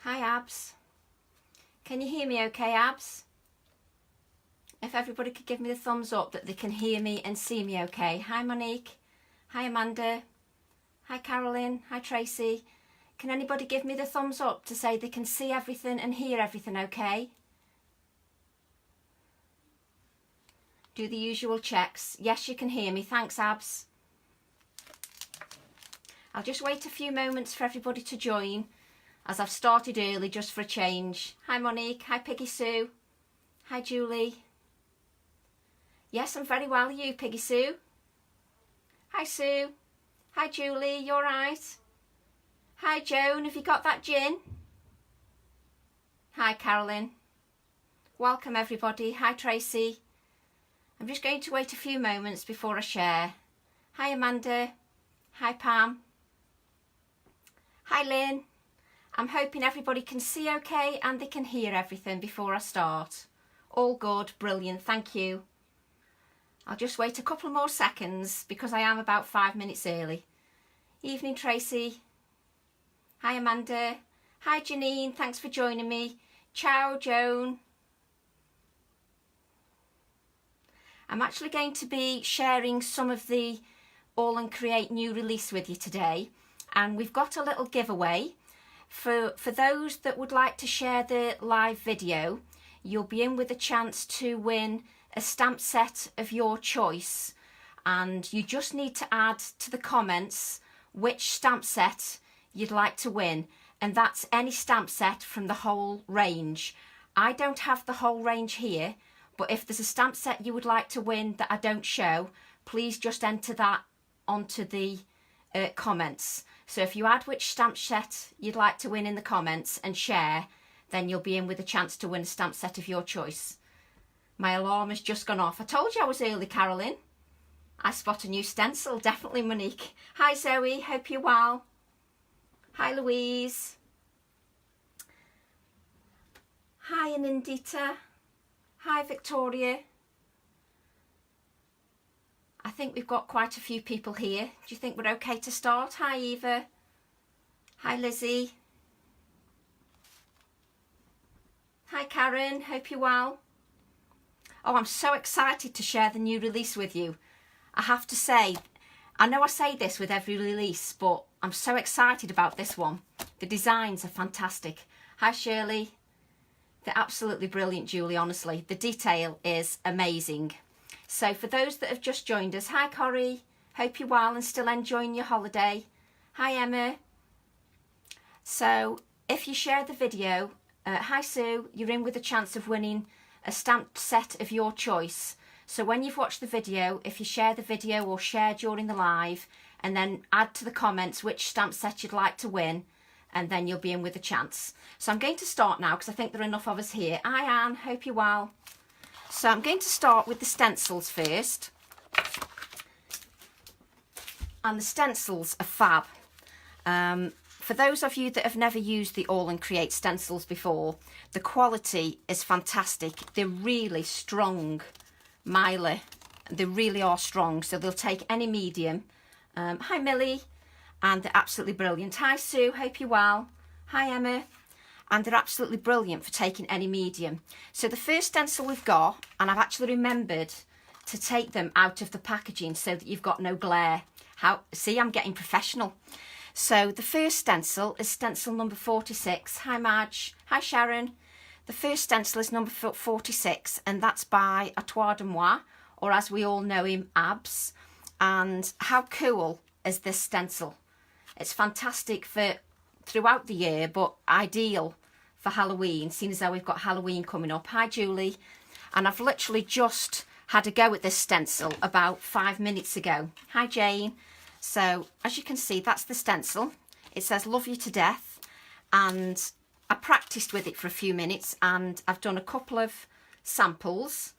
Hi Abs. Can you hear me okay, Abs? If everybody could give me the thumbs up that they can hear me and see me okay. Hi Monique. Hi Amanda. Hi Carolyn. Hi Tracy. Can anybody give me the thumbs up to say they can see everything and hear everything okay? Do the usual checks. Yes, you can hear me. Thanks, Abs. I'll just wait a few moments for everybody to join, as I've started early just for a change. Hi Monique. Hi Piggy Sue. Hi Julie. Yes, I'm very well. Are you, Piggy Sue? Hi Sue. Hi Julie. You all right? Hi Joan. Have you got that gin? Hi Carolyn. Welcome everybody. Hi Tracy. I'm just going to wait a few moments before I share. Hi Amanda. Hi Pam. Hi Lynn. I'm hoping everybody can see okay and they can hear everything before I start. All good, brilliant, thank you. I'll just wait a couple more seconds because I am about 5 minutes early. Evening Tracy. Hi Amanda. Hi Janine, thanks for joining me. Ciao Joan. I'm actually going to be sharing some of the AALL&Create new release with you today, and we've got a little giveaway. For those that would like to share the live video, you'll be in with a chance to win a stamp set of your choice, and you just need to add to the comments which stamp set you'd like to win, and that's any stamp set from the whole range. I don't have the whole range here, but if there's a stamp set you would like to win that I don't show, please just enter that onto the comments. So if you add which stamp set you'd like to win in the comments and share, then you'll be in with a chance to win a stamp set of your choice. My alarm has just gone off. I told you I was early, Carolyn. I spot a new stencil, definitely Monique. Hi Zoe, hope you're well. Hi Louise. Hi Anindita. Hi Victoria. I think we've got quite a few people here. Do you think we're okay to start? Hi Eva. Hi Lizzie. Hi Karen, hope you're well. Oh, I'm so excited to share the new release with you. I have to say, I know I say this with every release, but I'm so excited about this one. The designs are fantastic. Hi Shirley. They're absolutely brilliant, Julie, honestly. The detail is amazing. So for those that have just joined us, hi Corrie. Hope you're well and still enjoying your holiday. Hi Emma. So if you share the video, hi Sue, you're in with a chance of winning a stamp set of your choice. So when you've watched the video, if you share the video or share during the live, and then add to the comments which stamp set you'd like to win, and then you'll be in with a chance. So I'm going to start now because I think there are enough of us here. Hi Anne, hope you're well. So I'm going to start with the stencils first. And the stencils are fab. For those of you that have never used the AALL&Create stencils before, the quality is fantastic. They're really strong, Myla. They really are strong, so they'll take any medium. Hi Millie. And they're absolutely brilliant. Hi Sue, hope you're well. Hi Emma. And they're absolutely brilliant for taking any medium. So the first stencil we've got, and I've actually remembered to take them out of the packaging so that you've got no glare. See, I'm getting professional. So the first stencil is stencil number 46. Hi Madge. Hi Sharon. The first stencil is number 46, and that's by Atoile de Moi, or as we all know him, Abs. And how cool is this stencil? It's fantastic for throughout the year, but ideal for Halloween, seeing as though we've got Halloween coming up. Hi Julie. And I've literally just had a go at this stencil about 5 minutes ago. Hi Jane. So as you can see, that's the stencil. It says love you to death, and I practiced with it for a few minutes, and I've done a couple of samples.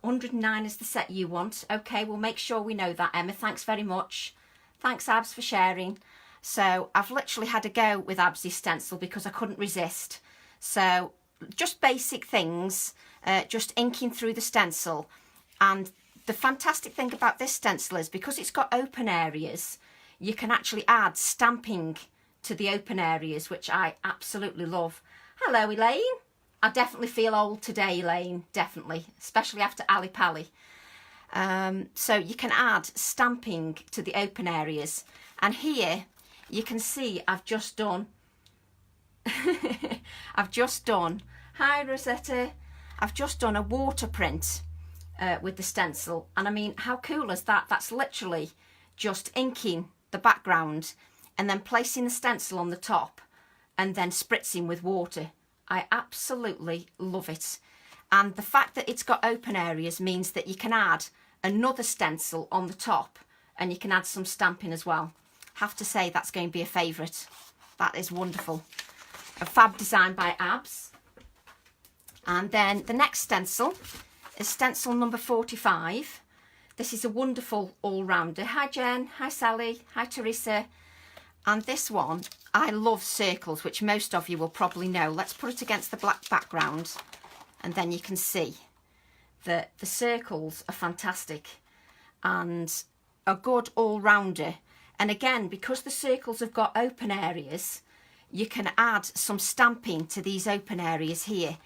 109 is the set you want. Okay, we'll make sure we know that, Emma. Thanks very much. Thanks Abs for sharing. So I've literally had a go with Absy's stencil because I couldn't resist. So just basic things, just inking through the stencil. And the fantastic thing about this stencil is because it's got open areas, you can actually add stamping to the open areas, which I absolutely love. Hello, Elaine. I definitely feel old today, Elaine, definitely, especially after Ali Pali. So you can add stamping to the open areas. And here you can see I've just done, hi Rosetta, I've just done a water print with the stencil. And I mean, how cool is that? That's literally just inking the background and then placing the stencil on the top and then spritzing with water. I absolutely love it. And the fact that it's got open areas means that you can add another stencil on the top and you can add some stamping as well. Have to say that's going to be a favourite. That is wonderful. A fab design by Abs. And then the next stencil is stencil number 45. This is a wonderful all-rounder. Hi Jen, hi Sally, hi Teresa. And this one, I love circles, which most of you will probably know. Let's put it against the black background and then you can see that the circles are fantastic and a good all-rounder. And again, because the circles have got open areas, you can add some stamping to these open areas here,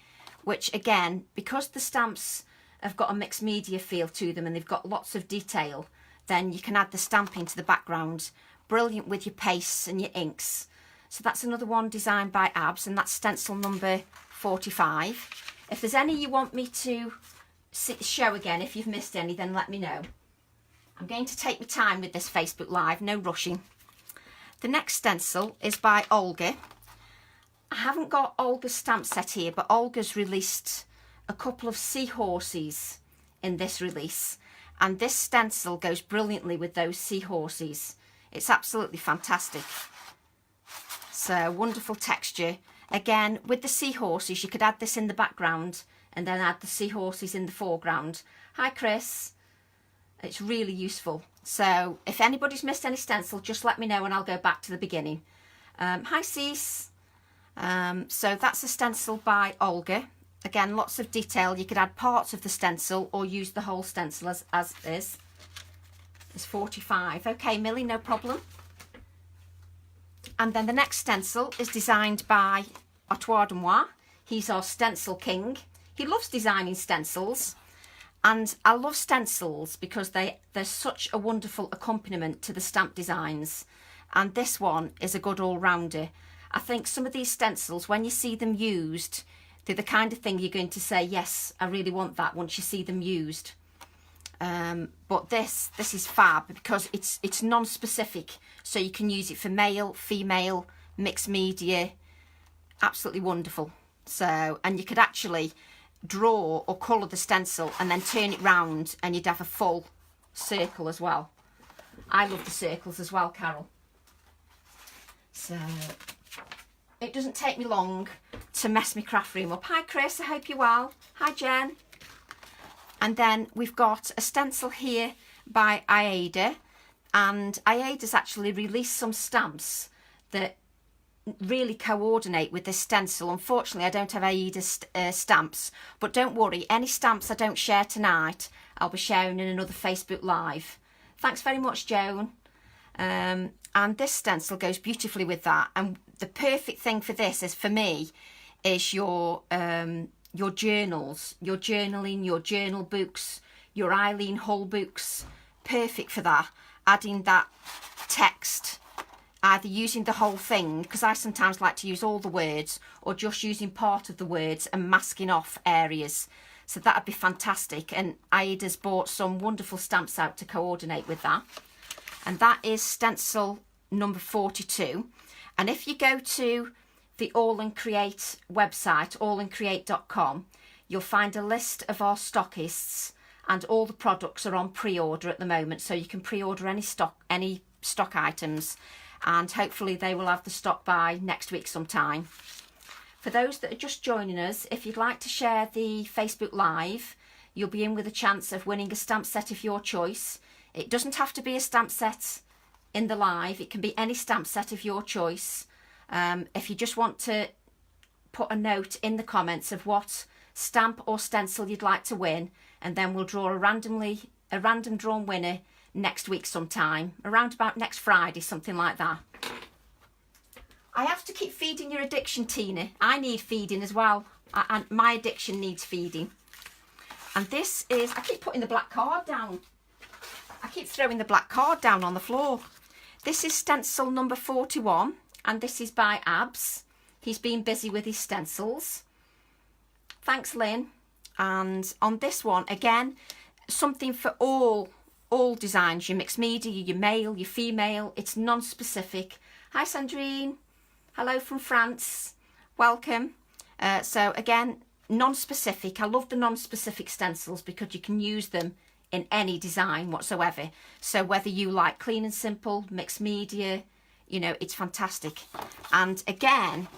which again, because the stamps have got a mixed media feel to them and they've got lots of detail, then you can add the stamping to the background. Brilliant with your pastes and your inks. So that's another one designed by Abs, and that's stencil number 45. If there's any you want me to show again, if you've missed any, then let me know. I'm going to take my time with this Facebook Live, no rushing. The next stencil is by Olga. I haven't got Olga's stamp set here, but Olga's released a couple of seahorses in this release, and this stencil goes brilliantly with those seahorses. It's absolutely fantastic. So wonderful texture. Again, with the seahorses, you could add this in the background and then add the seahorses in the foreground. Hi Chris. It's really useful. So if anybody's missed any stencil, just let me know and I'll go back to the beginning. Hi Cease. So that's a stencil by Olga. Again, lots of detail. You could add parts of the stencil or use the whole stencil as is. It's 45. Okay, Millie, no problem. And then the next stencil is designed by Artois de Moi. He's our stencil king. He loves designing stencils. And I love stencils because they're such a wonderful accompaniment to the stamp designs. And this one is a good all-rounder. I think some of these stencils, when you see them used, they're the kind of thing you're going to say, yes, I really want that once you see them used. But this is fab because it's non-specific, so you can use it for male, female, mixed media. Absolutely wonderful. So, and you could actually draw or colour the stencil and then turn it round and you'd have a full circle as well. I love the circles as well, Carol. So it doesn't take me long to mess my craft room up. Hi Chris, I hope you're well. Hi Jen. And then we've got a stencil here by Aida, and Aida's actually released some stamps that really coordinate with this stencil. Unfortunately, I don't have Aida's stamps, but don't worry, any stamps I don't share tonight, I'll be sharing in another Facebook Live. Thanks very much, Joan. And this stencil goes beautifully with that. And the perfect thing for this is, for me, is your journals, your journaling, your journal books, your Eileen Hull books. Perfect for that. Adding that text, either using the whole thing, because I sometimes like to use all the words, or just using part of the words and masking off areas. So that'd be fantastic. And Aida's bought some wonderful stamps out to coordinate with that. And that is stencil number 42. And if you go to the AALL&Create website, AALL&Create.com, you'll find a list of our stockists, and all the products are on pre-order at the moment, so you can pre-order any stock items, and hopefully they will have the stock by next week sometime. For those that are just joining us, if you'd like to share the Facebook Live, you'll be in with a chance of winning a stamp set of your choice. It doesn't have to be a stamp set in the live, it can be any stamp set of your choice. If you just want to put a note in the comments of what stamp or stencil you'd like to win, and then we'll draw a random drawn winner next week sometime, around about next Friday, something like that. I have to keep feeding your addiction, Tina. I need feeding as well. And my addiction needs feeding. And this is, I keep putting the black card down. I keep throwing the black card down on the floor. This is stencil number 41, and this is by Abs. He's been busy with his stencils. Thanks, Lynn. And on this one, again, something for all designs, your mixed media, your male, your female. It's non-specific. Hi, Sandrine. Hello from France. Welcome. So again, non-specific. I love the non-specific stencils because you can use them in any design whatsoever. So whether you like clean and simple, mixed media, you know, it's fantastic. And again,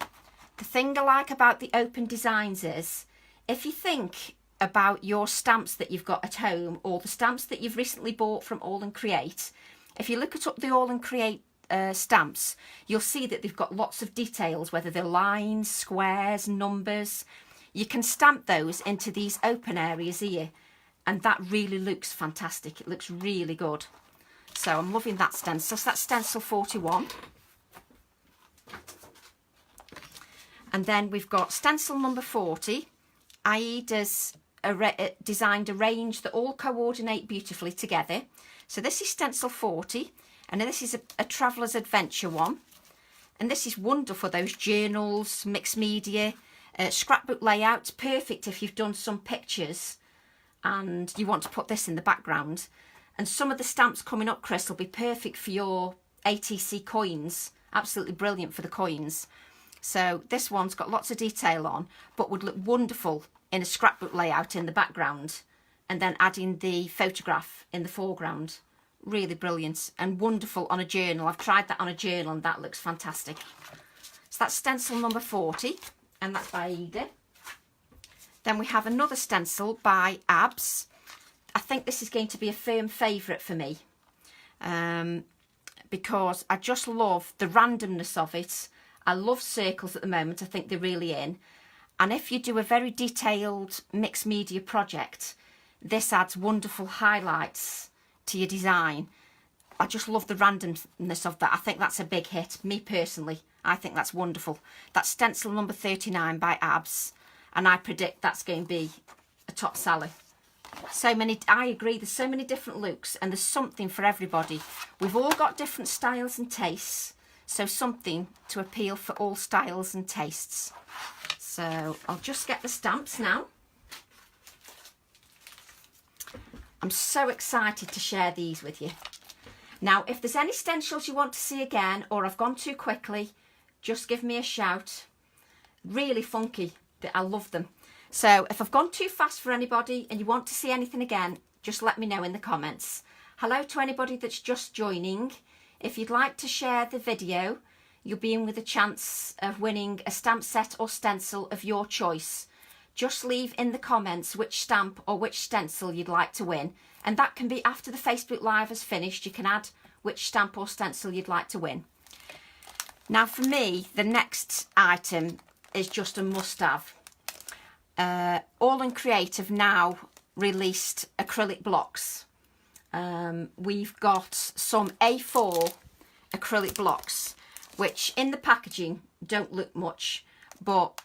the thing I like about the open designs is, if you think about your stamps that you've got at home or the stamps that you've recently bought from AALL&Create, if you look at the AALL&Create stamps, you'll see that they've got lots of details, whether they're lines, squares, numbers. You can stamp those into these open areas here, and that really looks fantastic. It looks really good. So I'm loving that stencil. So that's stencil 41. And then we've got stencil number 40. Aida's designed a range that all coordinate beautifully together. So this is stencil 40, and this is a traveller's adventure one. And this is wonderful, those journals, mixed media, scrapbook layouts, perfect if you've done some pictures and you want to put this in the background. And some of the stamps coming up, Chris, will be perfect for your ATC coins. Absolutely brilliant for the coins. So this one's got lots of detail on, but would look wonderful in a scrapbook layout in the background, and then adding the photograph in the foreground. Really brilliant and wonderful on a journal. I've tried that on a journal and that looks fantastic. So that's stencil number 40, and that's by Aida. Then we have another stencil by Abs. I think this is going to be a firm favourite for me, because I just love the randomness of it. I love circles at the moment. I think they're really in. And if you do a very detailed mixed media project, this adds wonderful highlights to your design. I just love the randomness of that. I think that's a big hit. Me personally, I think that's wonderful. That's stencil number 39 by Abs. And I predict that's going to be a top seller. So many, I agree, there's so many different looks and there's something for everybody. We've all got different styles and tastes. So something to appeal for all styles and tastes. So I'll just get the stamps now. I'm so excited to share these with you. Now, if there's any stencils you want to see again, or I've gone too quickly, just give me a shout. Really funky. I love them. So if I've gone too fast for anybody and you want to see anything again, just let me know in the comments. Hello to anybody that's just joining. If you'd like to share the video, you'll be in with a chance of winning a stamp set or stencil of your choice. Just leave in the comments which stamp or which stencil you'd like to win. And that can be after the Facebook Live has finished. You can add which stamp or stencil you'd like to win. Now for me, the next item is just a must-have. AALL&Create have now released acrylic blocks. We've got some A4 acrylic blocks, which in the packaging don't look much, but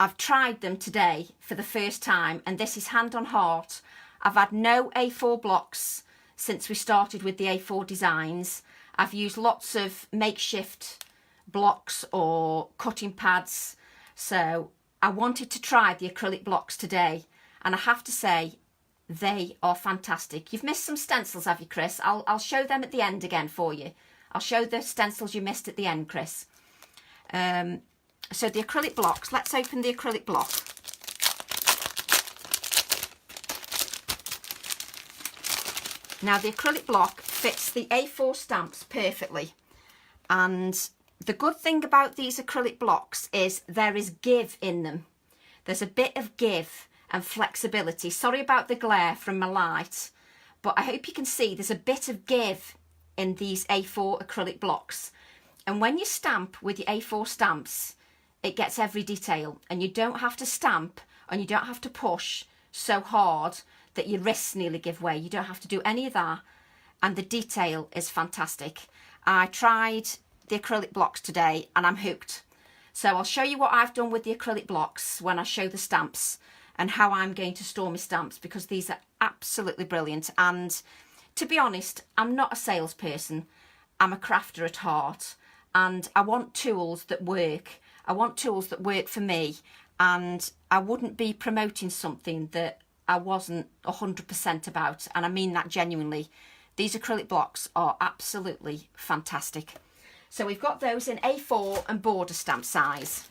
I've tried them today for the first time, and this is hand on heart. I've had no A4 blocks since we started with the A4 designs. I've used lots of makeshift blocks or cutting pads, so I wanted to try the acrylic blocks today, and I have to say they are fantastic. You've missed some stencils, have you, Chris? I'll show them at the end again for you. I'll show the stencils you missed at the end, Chris. So the acrylic blocks, let's open the acrylic block. Now the acrylic block fits the A4 stamps perfectly, and the good thing about these acrylic blocks is there is give in them. There's a bit of give and flexibility. Sorry about the glare from my light, but I hope you can see there's a bit of give in these A4 acrylic blocks. And when you stamp with your A4 stamps, it gets every detail, and you don't have to stamp and you don't have to push so hard that your wrists nearly give way. You don't have to do any of that, and the detail is fantastic. I tried the acrylic blocks today and I'm hooked. So I'll show you what I've done with the acrylic blocks when I show the stamps and how I'm going to store my stamps, because these are absolutely brilliant. And to be honest, I'm not a salesperson. I'm a crafter at heart, and I want tools that work. I want tools that work for me, and I wouldn't be promoting something that I wasn't 100% about, and I mean that genuinely. These acrylic blocks are absolutely fantastic. So we've got those in A4 and border stamp size.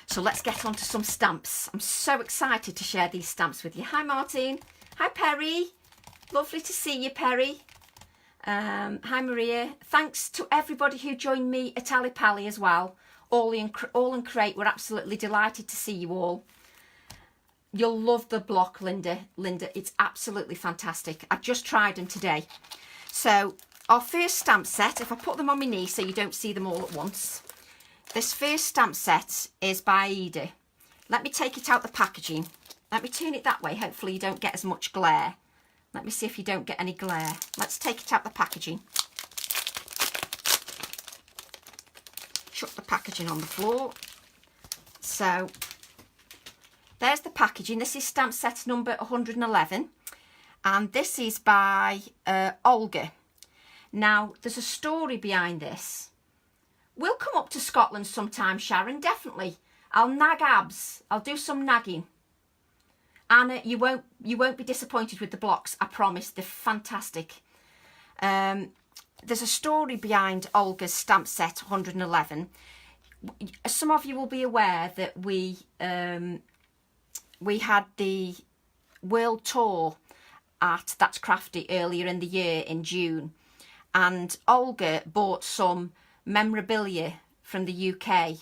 So let's get on to some stamps. I'm so excited to share these stamps with you. Hi Martin. Hi Perry. Lovely to see you, Perry. Hi Maria. Thanks to everybody who joined me at AALL&Create as well. AALL&Create, we're absolutely delighted to see you all. You'll love the block, Linda. Linda, it's absolutely fantastic. I just tried them today. So our first stamp set, if I put them on my knee so you don't see them all at once. This first stamp set is by Ada. Let me take it out the packaging. Let me turn it that way. Hopefully you don't get as much glare. Let me see if you don't get any glare. Let's take it out the packaging. Chuck the packaging on the floor. So there's the packaging. This is stamp set number 111. And this is by Olga. Now, there's a story behind this. We'll come up to Scotland sometime, Sharon, definitely. I'll nag abs. I'll do some nagging. Anna, you won't be disappointed with the blocks, I promise. They're fantastic. There's a story behind Olga's stamp set 111. Some of you will be aware that we had the world tour at That's Crafty earlier in the year in June, and Olga bought some memorabilia from the UK,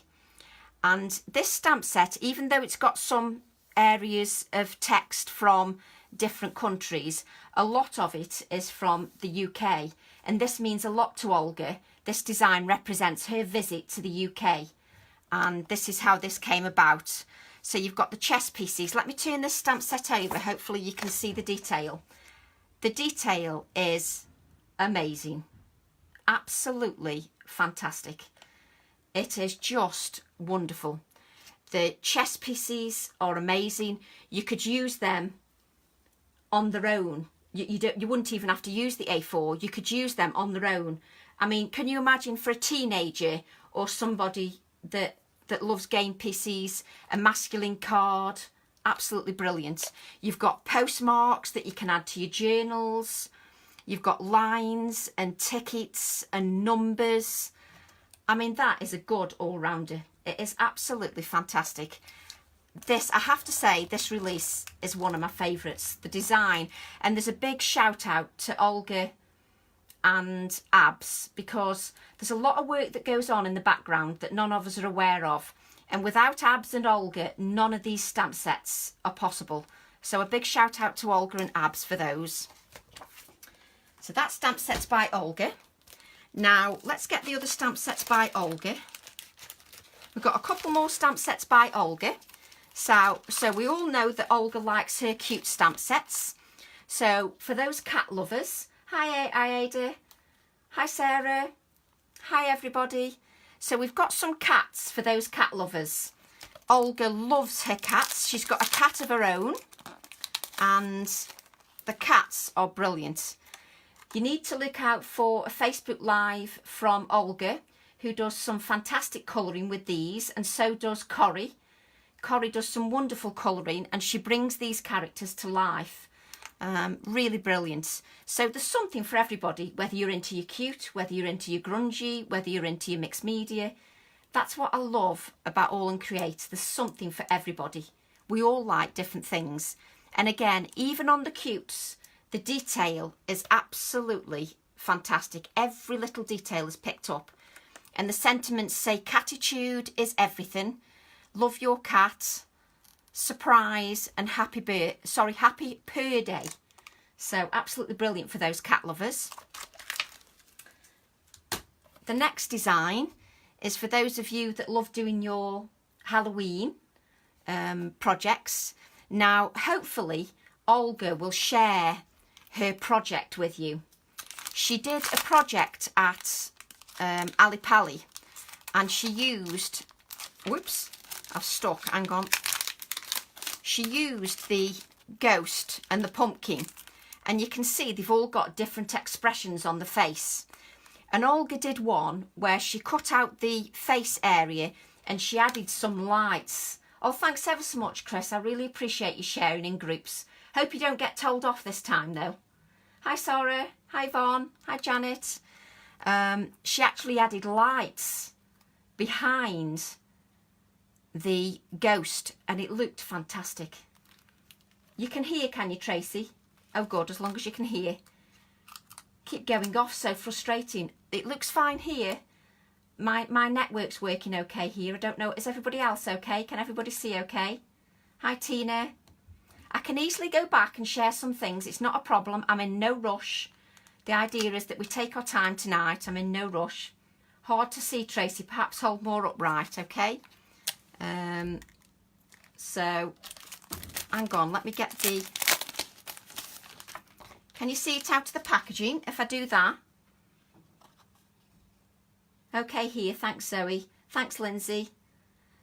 and this stamp set, even though it's got some areas of text from different countries, a lot of it is from the UK, and this means a lot to Olga. This design represents her visit to the UK, and this is how this came about. So you've got the chess pieces. Let me turn this stamp set over. Hopefully you can see the detail. The detail is amazing. Absolutely fantastic. It is just wonderful. The chess pieces are amazing. You could use them on their own. You wouldn't even have to use the A4. You could use them on their own. I mean, can you imagine for a teenager or somebody that loves game pieces, a masculine card? Absolutely brilliant. You've got postmarks that you can add to your journals. You've got lines and tickets and numbers. I mean, that is a good all-rounder. It is absolutely fantastic. This, I have to say, this release is one of my favourites. The design. And there's a big shout out to Olga and Abs, because there's a lot of work that goes on in the background that none of us are aware of. And without Abs and Olga, none of these stamp sets are possible. So a big shout out to Olga and Abs for those. So that stamp set's by Olga. Now, let's get the other stamp sets by Olga. We've got a couple more stamp sets by Olga. So we all know that Olga likes her cute stamp sets. So for those cat lovers, hi Ada, hi Sarah, hi everybody. So we've got some cats for those cat lovers. Olga loves her cats. She's got a cat of her own, and the cats are brilliant. You need to look out for a Facebook Live from Olga, who does some fantastic colouring with these, and so does Corrie. Corrie does some wonderful colouring, and she brings these characters to life. Really brilliant. So there's something for everybody, whether you're into your cute, whether you're into your grungy, whether you're into your mixed media. That's what I love about AALL&Create. There's something for everybody. We all like different things. And again, even on the cutes, the detail is absolutely fantastic. Every little detail is picked up. And the sentiments say catitude is everything. Love your cat. Surprise and happy per day. So absolutely brilliant for those cat lovers. The next design is for those of you that love doing your Halloween projects. Now, hopefully, Olga will share her project with you. She did a project at Ali Pali, and she used, whoops, I've stuck, hang on. She used the ghost and the pumpkin, and you can see they've all got different expressions on the face. And Olga did one where she cut out the face area and she added some lights. Oh, thanks ever so much, Chris. I really appreciate you sharing in groups. Hope you don't get told off this time, though. Hi, Sarah. Hi, Yvonne. Hi, Janet. She actually added lights behind the ghost and it looked fantastic. You can hear, can you, Tracy? Oh, good, as long as you can hear. Keep going off, so frustrating. It looks fine here. My network's working okay here. I don't know, is everybody else okay? Can everybody see okay? Hi, Tina. I can easily go back and share some things. It's not a problem. I'm in no rush. The idea is that we take our time tonight. I'm in no rush. Hard to see, Tracy. Perhaps hold more upright, okay? So, hang on. Let me get the... Can you see it out of the packaging if I do that? Okay, here. Thanks, Zoe. Thanks, Lindsay.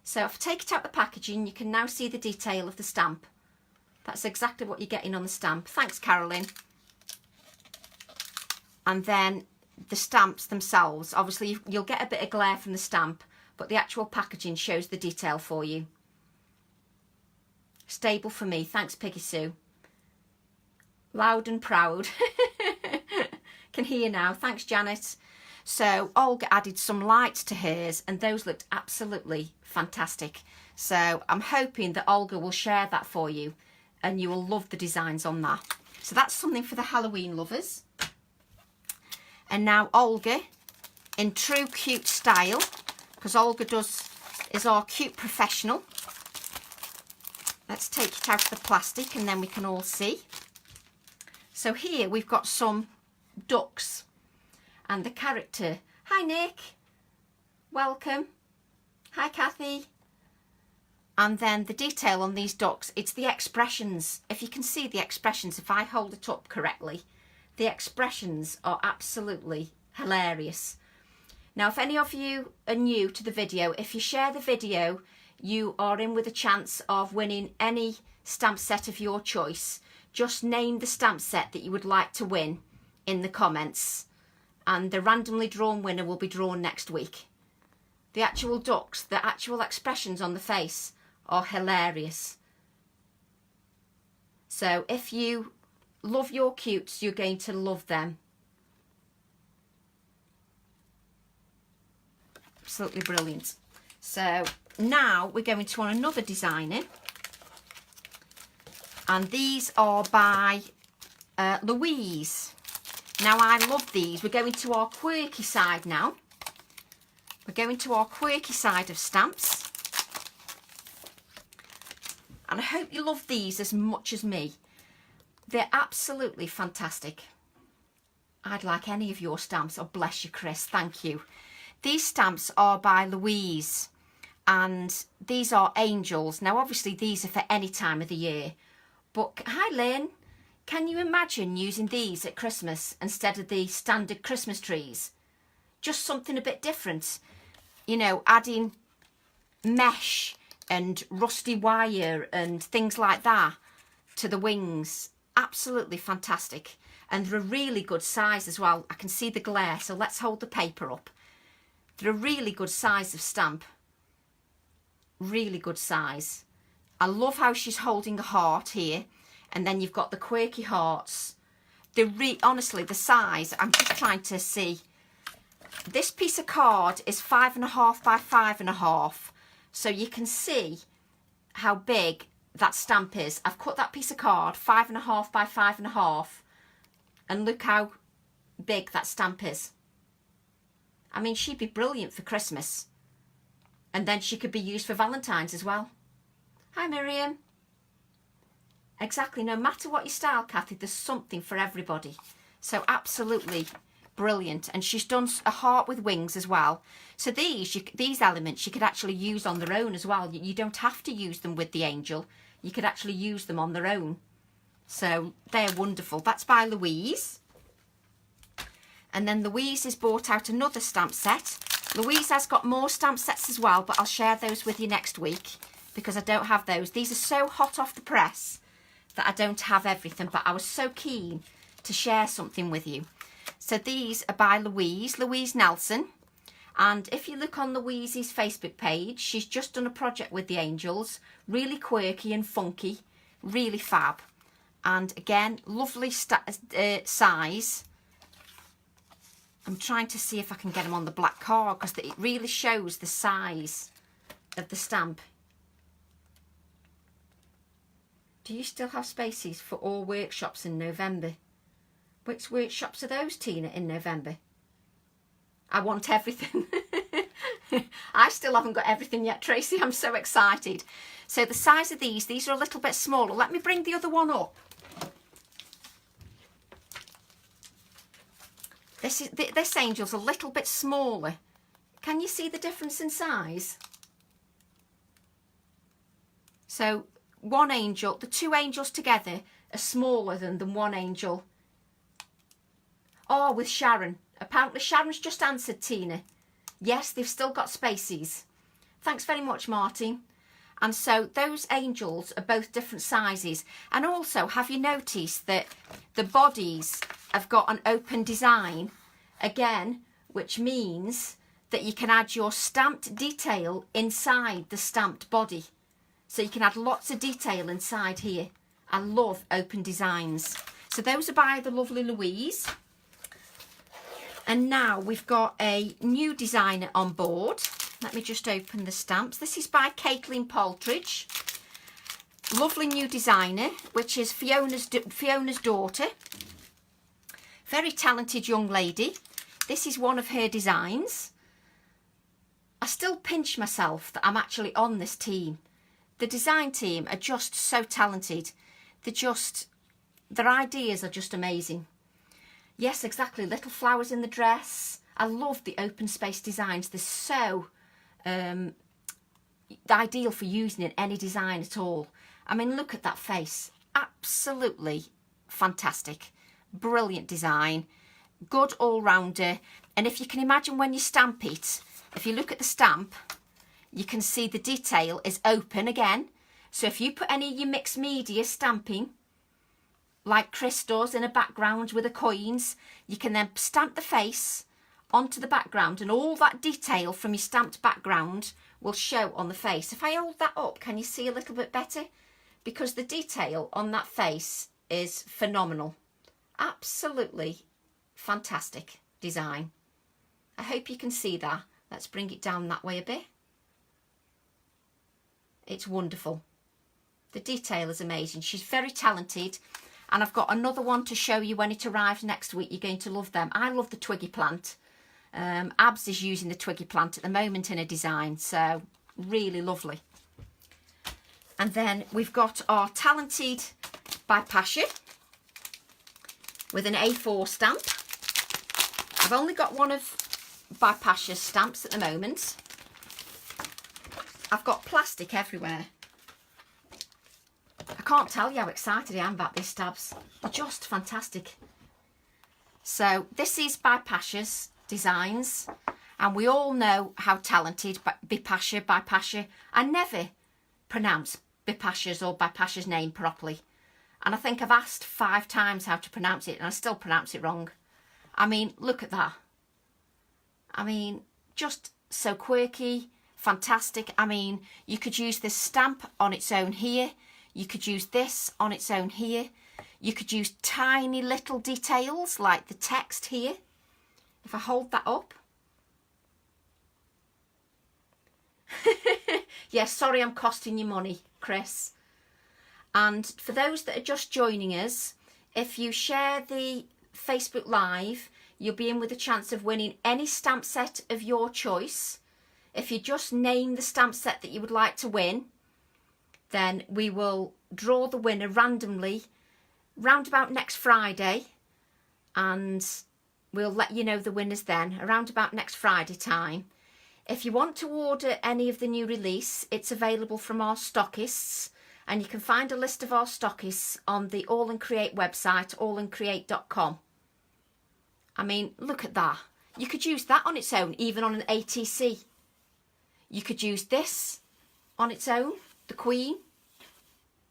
So if I take it out of the packaging, you can now see the detail of the stamp. That's exactly what you're getting on the stamp. Thanks, Carolyn. And then the stamps themselves. Obviously, you'll get a bit of glare from the stamp, but the actual packaging shows the detail for you. Stable for me. Thanks, Piggy Sue. Loud and proud. Can hear now. Thanks, Janet. So Olga added some lights to hers and those looked absolutely fantastic. So I'm hoping that Olga will share that for you and you will love the designs on that. So that's something for the Halloween lovers. And now Olga, in true cute style, because Olga is our cute professional. Let's take it out of the plastic and then we can all see. So here we've got some ducks and the character. Hi, Nick. Welcome. Hi, Kathy. And then the detail on these ducks, it's the expressions. If you can see the expressions, if I hold it up correctly, the expressions are absolutely hilarious. Now, if any of you are new to the video, if you share the video, you are in with a chance of winning any stamp set of your choice. Just name the stamp set that you would like to win in the comments. And the randomly drawn winner will be drawn next week. The actual ducks, the actual expressions on the face are hilarious. So if you love your cutes, you're going to love them. Absolutely brilliant. So now we're going to on another designer. And these are by Louise. Now I love these. We're going to our quirky side now. We're going to our quirky side of stamps. And I hope you love these as much as me. They're absolutely fantastic. I'd like any of your stamps. Oh, bless you, Chris. Thank you. These stamps are by Louise. And these are angels. Now, obviously, these are for any time of the year. But, hi, Lynn. Can you imagine using these at Christmas instead of the standard Christmas trees? Just something a bit different. You know, adding mesh and rusty wire and things like that to the wings. Absolutely fantastic. And they're a really good size as well. I can see the glare, so let's hold the paper up. They're a really good size of stamp. Really good size. I love how she's holding a heart here. And then you've got the quirky hearts. Honestly, the size, I'm just trying to see. This piece of card is 5.5 by 5.5. So you can see how big that stamp is. I've cut that piece of card 5.5 by 5.5. And look how big that stamp is. I mean, she'd be brilliant for Christmas. And then she could be used for Valentine's as well. Hi, Miriam. Exactly. No matter what your style, Kathy, there's something for everybody. So absolutely brilliant. And she's done a heart with wings as well. So these elements you could actually use on their own as well. You don't have to use them with the angel. You could actually use them on their own. So they're wonderful. That's by Louise. And then Louise has bought out another stamp set. Louise has got more stamp sets as well, but I'll share those with you next week because I don't have those. These are so hot off the press that I don't have everything, but I was so keen to share something with you. So these are by Louise Nelson. And if you look on Louise's Facebook page, she's just done a project with the angels. Really quirky and funky, really fab. And again, lovely size. I'm trying to see if I can get them on the black card because it really shows the size of the stamp. Do you still have spaces for all workshops in November? Which workshops are those, Tina, in November? I want everything. I still haven't got everything yet, Tracy. I'm so excited. So the size of these are a little bit smaller. Let me bring the other one up. This angel's a little bit smaller. Can you see the difference in size? So one angel, the two angels together are smaller than one angel. Oh, with Sharon. Apparently Sharon's just answered, Tina. Yes, they've still got spaces. Thanks very much, Martin. And so those angels are both different sizes. And also, have you noticed that the bodies have got an open design again, which means that you can add your stamped detail inside the stamped body. So you can add lots of detail inside here. I love open designs. So those are by the lovely Louise. And now we've got a new designer on board. Let me just open the stamps. This is by Caitlin Paltridge. Lovely new designer, which is Fiona's daughter. Very talented young lady. This is one of her designs. I still pinch myself that I'm actually on this team. The design team are just so talented. Their ideas are just amazing. Yes, exactly. Little flowers in the dress. I love the open space designs. They're so ideal for using in any design at all. I mean, look at that face. Absolutely fantastic. Brilliant design. Good all-rounder. And if you can imagine when you stamp it, if you look at the stamp, you can see the detail is open again. So if you put any of your mixed media stamping, like Chris does in a background with the coins, you can then stamp the face onto the background and all that detail from your stamped background will show on the face. If I hold that up, can you see a little bit better? Because the detail on that face is phenomenal. Absolutely fantastic design. I hope you can see that. Let's bring it down that way a bit. It's wonderful. The detail is amazing. She's very talented. And I've got another one to show you when it arrives next week. You're going to love them. I love the Twiggy plant. Abs is using the Twiggy plant at the moment in a design. So really lovely. And then we've got our Talented by Pasha with an A4 stamp. I've only got one of by Pasha's stamps at the moment. I've got plastic everywhere. I can't tell you how excited I am about these stabs. They're just fantastic. So this is by Pasha's Designs. And we all know how talented Bipasha by Pasha. I never pronounce Bipasha's or by Pasha's name properly. And I think I've asked 5 times how to pronounce it and I still pronounce it wrong. I mean, look at that. I mean, just so quirky, fantastic. I mean, you could use this stamp on its own here. You could use this on its own here. You could use tiny little details like the text here. If I hold that up. Yes, sorry I'm costing you money, Chris. And for those that are just joining us, if you share the Facebook Live, you'll be in with a chance of winning any stamp set of your choice. If you just name the stamp set that you would like to win, then we will draw the winner randomly round about next Friday, and we'll let you know the winners then around about next Friday time. If you want to order any of the new release, it's available from our stockists, and you can find a list of our stockists on the AALL&Create website, AALL&Create.com. I mean, look at that. You could use that on its own, even on an ATC. You could use this on its own, the Queen.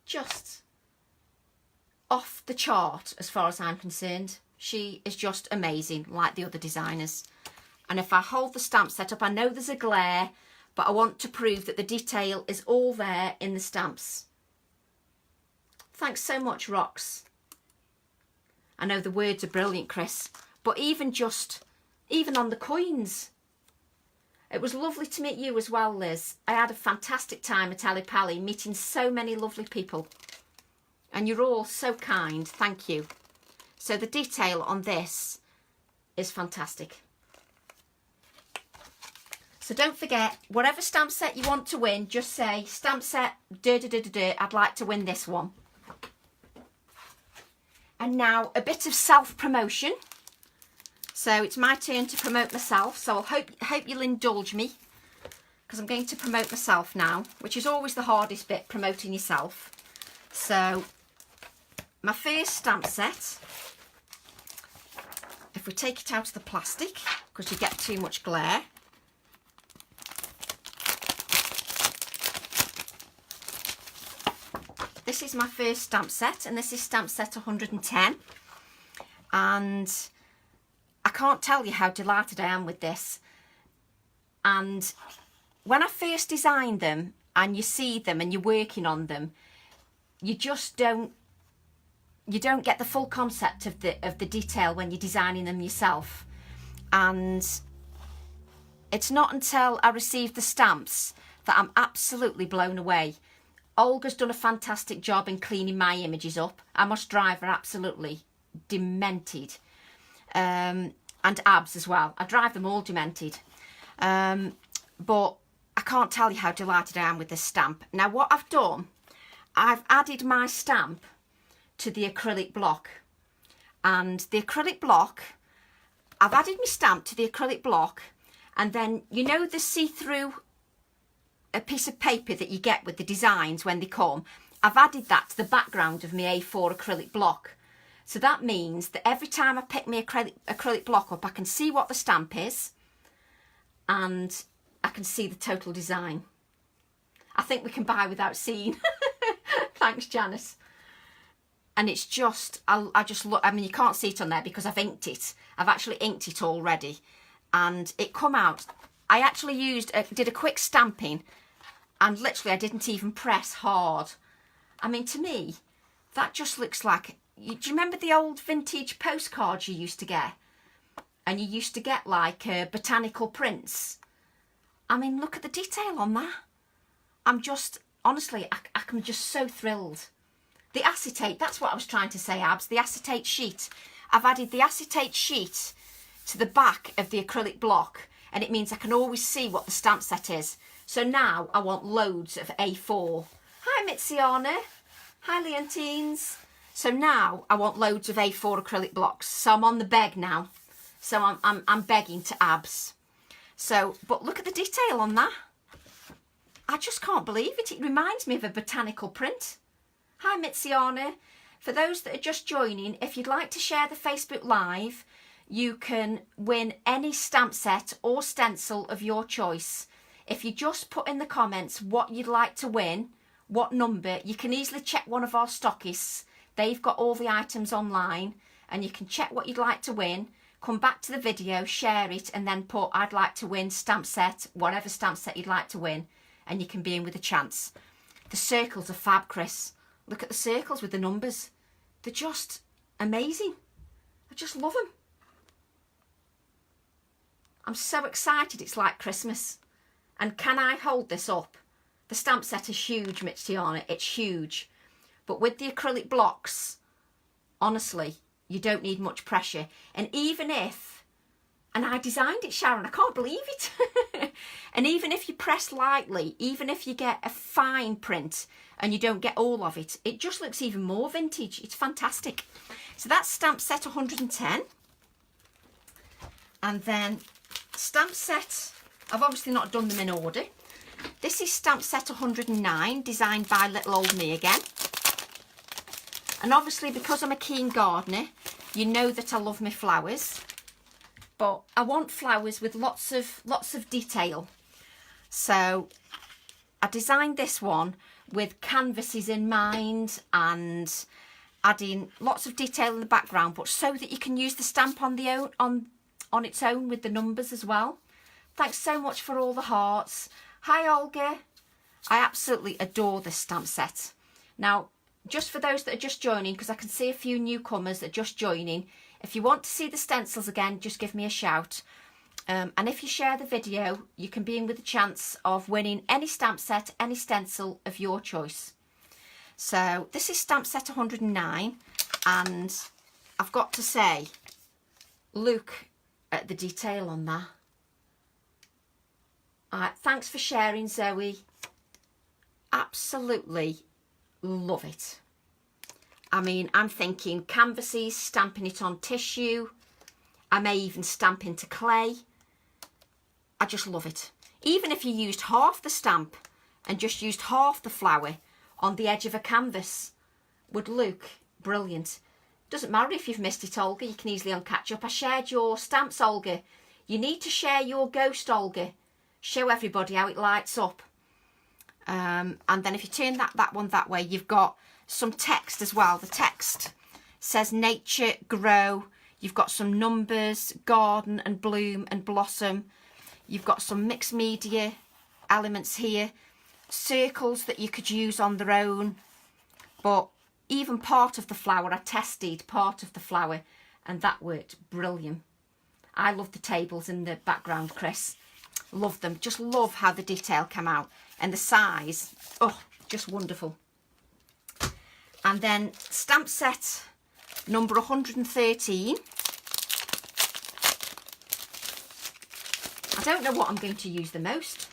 Just off the chart as far as I'm concerned. She is just amazing, like the other designers. And if I hold the stamp set up, I know there's a glare, but I want to prove that the detail is all there in the stamps. Thanks so much, Rox. I know the words are brilliant, Chris, but even on the coins. It was lovely to meet you as well, Liz. I had a fantastic time at AALL&Create, meeting so many lovely people. And you're all so kind, thank you. So the detail on this is fantastic. So don't forget, whatever stamp set you want to win, just say, stamp set, I'd like to win this one. And now a bit of self-promotion. So it's my turn to promote myself. So I hope you'll indulge me, because I'm going to promote myself now, which is always the hardest bit, promoting yourself. So my first stamp set, if we take it out of the plastic, because you get too much glare. This is my first stamp set, and this is stamp set 110. And I can't tell you how delighted I am with this. And when I first designed them, and you see them and you're working on them, you just don't get the full concept of the detail when you're designing them yourself. And it's not until I received the stamps that I'm absolutely blown away. Olga's done a fantastic job in cleaning my images up. I must drive her absolutely demented. And Abs as well. I drive them all demented. But I can't tell you how delighted I am with this stamp. Now what I've done, I've added my stamp to the acrylic block. And the acrylic block, I've added my stamp to the acrylic block, and then you know the see-through a piece of paper that you get with the designs when they come, I've added that to the background of my A4 acrylic block. So that means that every time I pick my acrylic block up, I can see what the stamp is and I can see the total design. I think we can buy without seeing. Thanks, Janice. And it's just, I just look, I mean, you can't see it on there because I've inked it. I've actually inked it already. And it come out, I actually did a quick stamping, and literally I didn't even press hard. I mean, to me, that just looks like, do you remember the old vintage postcards you used to get? And you used to get like botanical prints. I mean, look at the detail on that. I'm just, honestly, I'm just so thrilled. The acetate, that's what I was trying to say, Abs, the acetate sheet. I've added the acetate sheet to the back of the acrylic block, and it means I can always see what the stamp set is. So now I want loads of A4. Hi, Mitziana. Hi, Leontines. So now I want loads of A4 acrylic blocks. So I'm on the beg now. So I'm begging to Abs. So, but look at the detail on that. I just can't believe it. It reminds me of a botanical print. Hi, Mitziana. For those that are just joining, if you'd like to share the Facebook Live, you can win any stamp set or stencil of your choice. If you just put in the comments what you'd like to win, what number, you can easily check one of our stockists. They've got all the items online, and you can check what you'd like to win, come back to the video, share it, and then put I'd like to win stamp set, whatever stamp set you'd like to win, and you can be in with a chance. The circles are fab, Chris. Look at the circles with the numbers. They're just amazing. I just love them. I'm so excited, it's like Christmas. And can I hold this up? The stamp set is huge, Mitziana, it's huge. But with the acrylic blocks, honestly, you don't need much pressure. And even if, and I designed it, Sharon, I can't believe it. And even if you press lightly, even if you get a fine print and you don't get all of it, it just looks even more vintage. It's fantastic. So that's stamp set 110. And then stamp set, I've obviously not done them in order. This is stamp set 109, designed by little old me again. And obviously, because I'm a keen gardener, you know that I love my flowers. but I want flowers with lots of detail. So I designed this one with canvases in mind and adding lots of detail in the background, but so that you can use the stamp on its own with the numbers as well. Thanks so much for all the hearts. Hi Olga. I absolutely adore this stamp set. Now, just for those that are just joining, because I can see a few newcomers that are just joining, if you want to see the stencils again, just give me a shout. And if you share the video, you can be in with a chance of winning any stamp set, any stencil of your choice. So this is stamp set 109, and I've got to say, look at the detail on that. Thanks for sharing, Zoe. Absolutely love it. I mean, I'm thinking canvases, stamping it on tissue. I may even stamp into clay. I just love it. Even if you used half the stamp and just used half the flower on the edge of a canvas, would look brilliant. Doesn't matter if you've missed it, Olga, you can easily catch up. I shared your stamps, Olga. You need to share your ghost, Olga. Show everybody how it lights up. And then if you turn that one that way, you've got some text as well. The text says nature, grow. You've got some numbers, garden and bloom and blossom. You've got some mixed media elements here. Circles that you could use on their own. But even part of the flower, I tested part of the flower and that worked brilliant. I love the tables in the background, Chris. Love them. Just love how the detail came out. And the size, oh, just wonderful. And then stamp set number 113. I don't know what I'm going to use the most.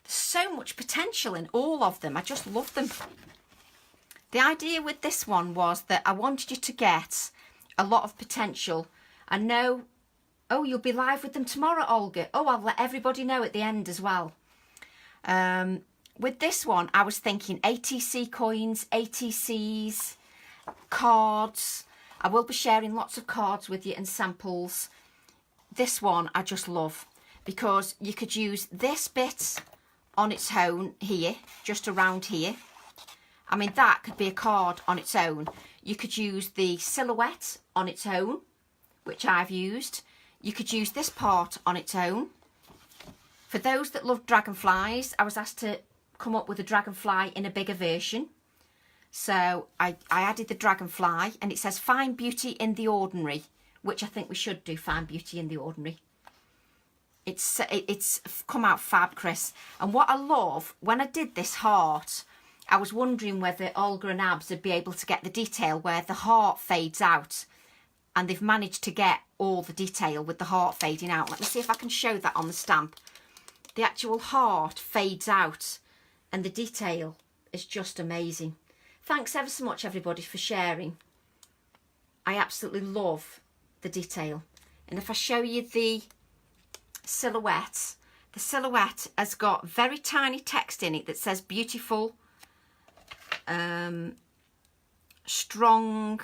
There's so much potential in all of them. I just love them. The idea with this one was that I wanted you to get a lot of potential. I know, oh, you'll be live with them tomorrow, Olga. Oh, I'll let everybody know at the end as well. With this one, I was thinking ATC coins, ATCs, cards. I will be sharing lots of cards with you and samples. This one I just love because you could use this bit on its own here, just around here. I mean, that could be a card on its own. You could use the silhouette on its own, which I've used. You could use this part on its own. For those that love dragonflies, I was asked to come up with a dragonfly in a bigger version. So I added the dragonfly, and it says find beauty in the ordinary, which I think we should do, find beauty in the ordinary. It's come out fab, Chris. And what I love, when I did this heart, I was wondering whether Olga and Abs would be able to get the detail where the heart fades out. And they've managed to get all the detail with the heart fading out. Let me see if I can show that on the stamp. The actual heart fades out and the detail is just amazing. Thanks ever so much, everybody, for sharing. I absolutely love the detail. And if I show you the silhouette has got very tiny text in it that says beautiful, strong,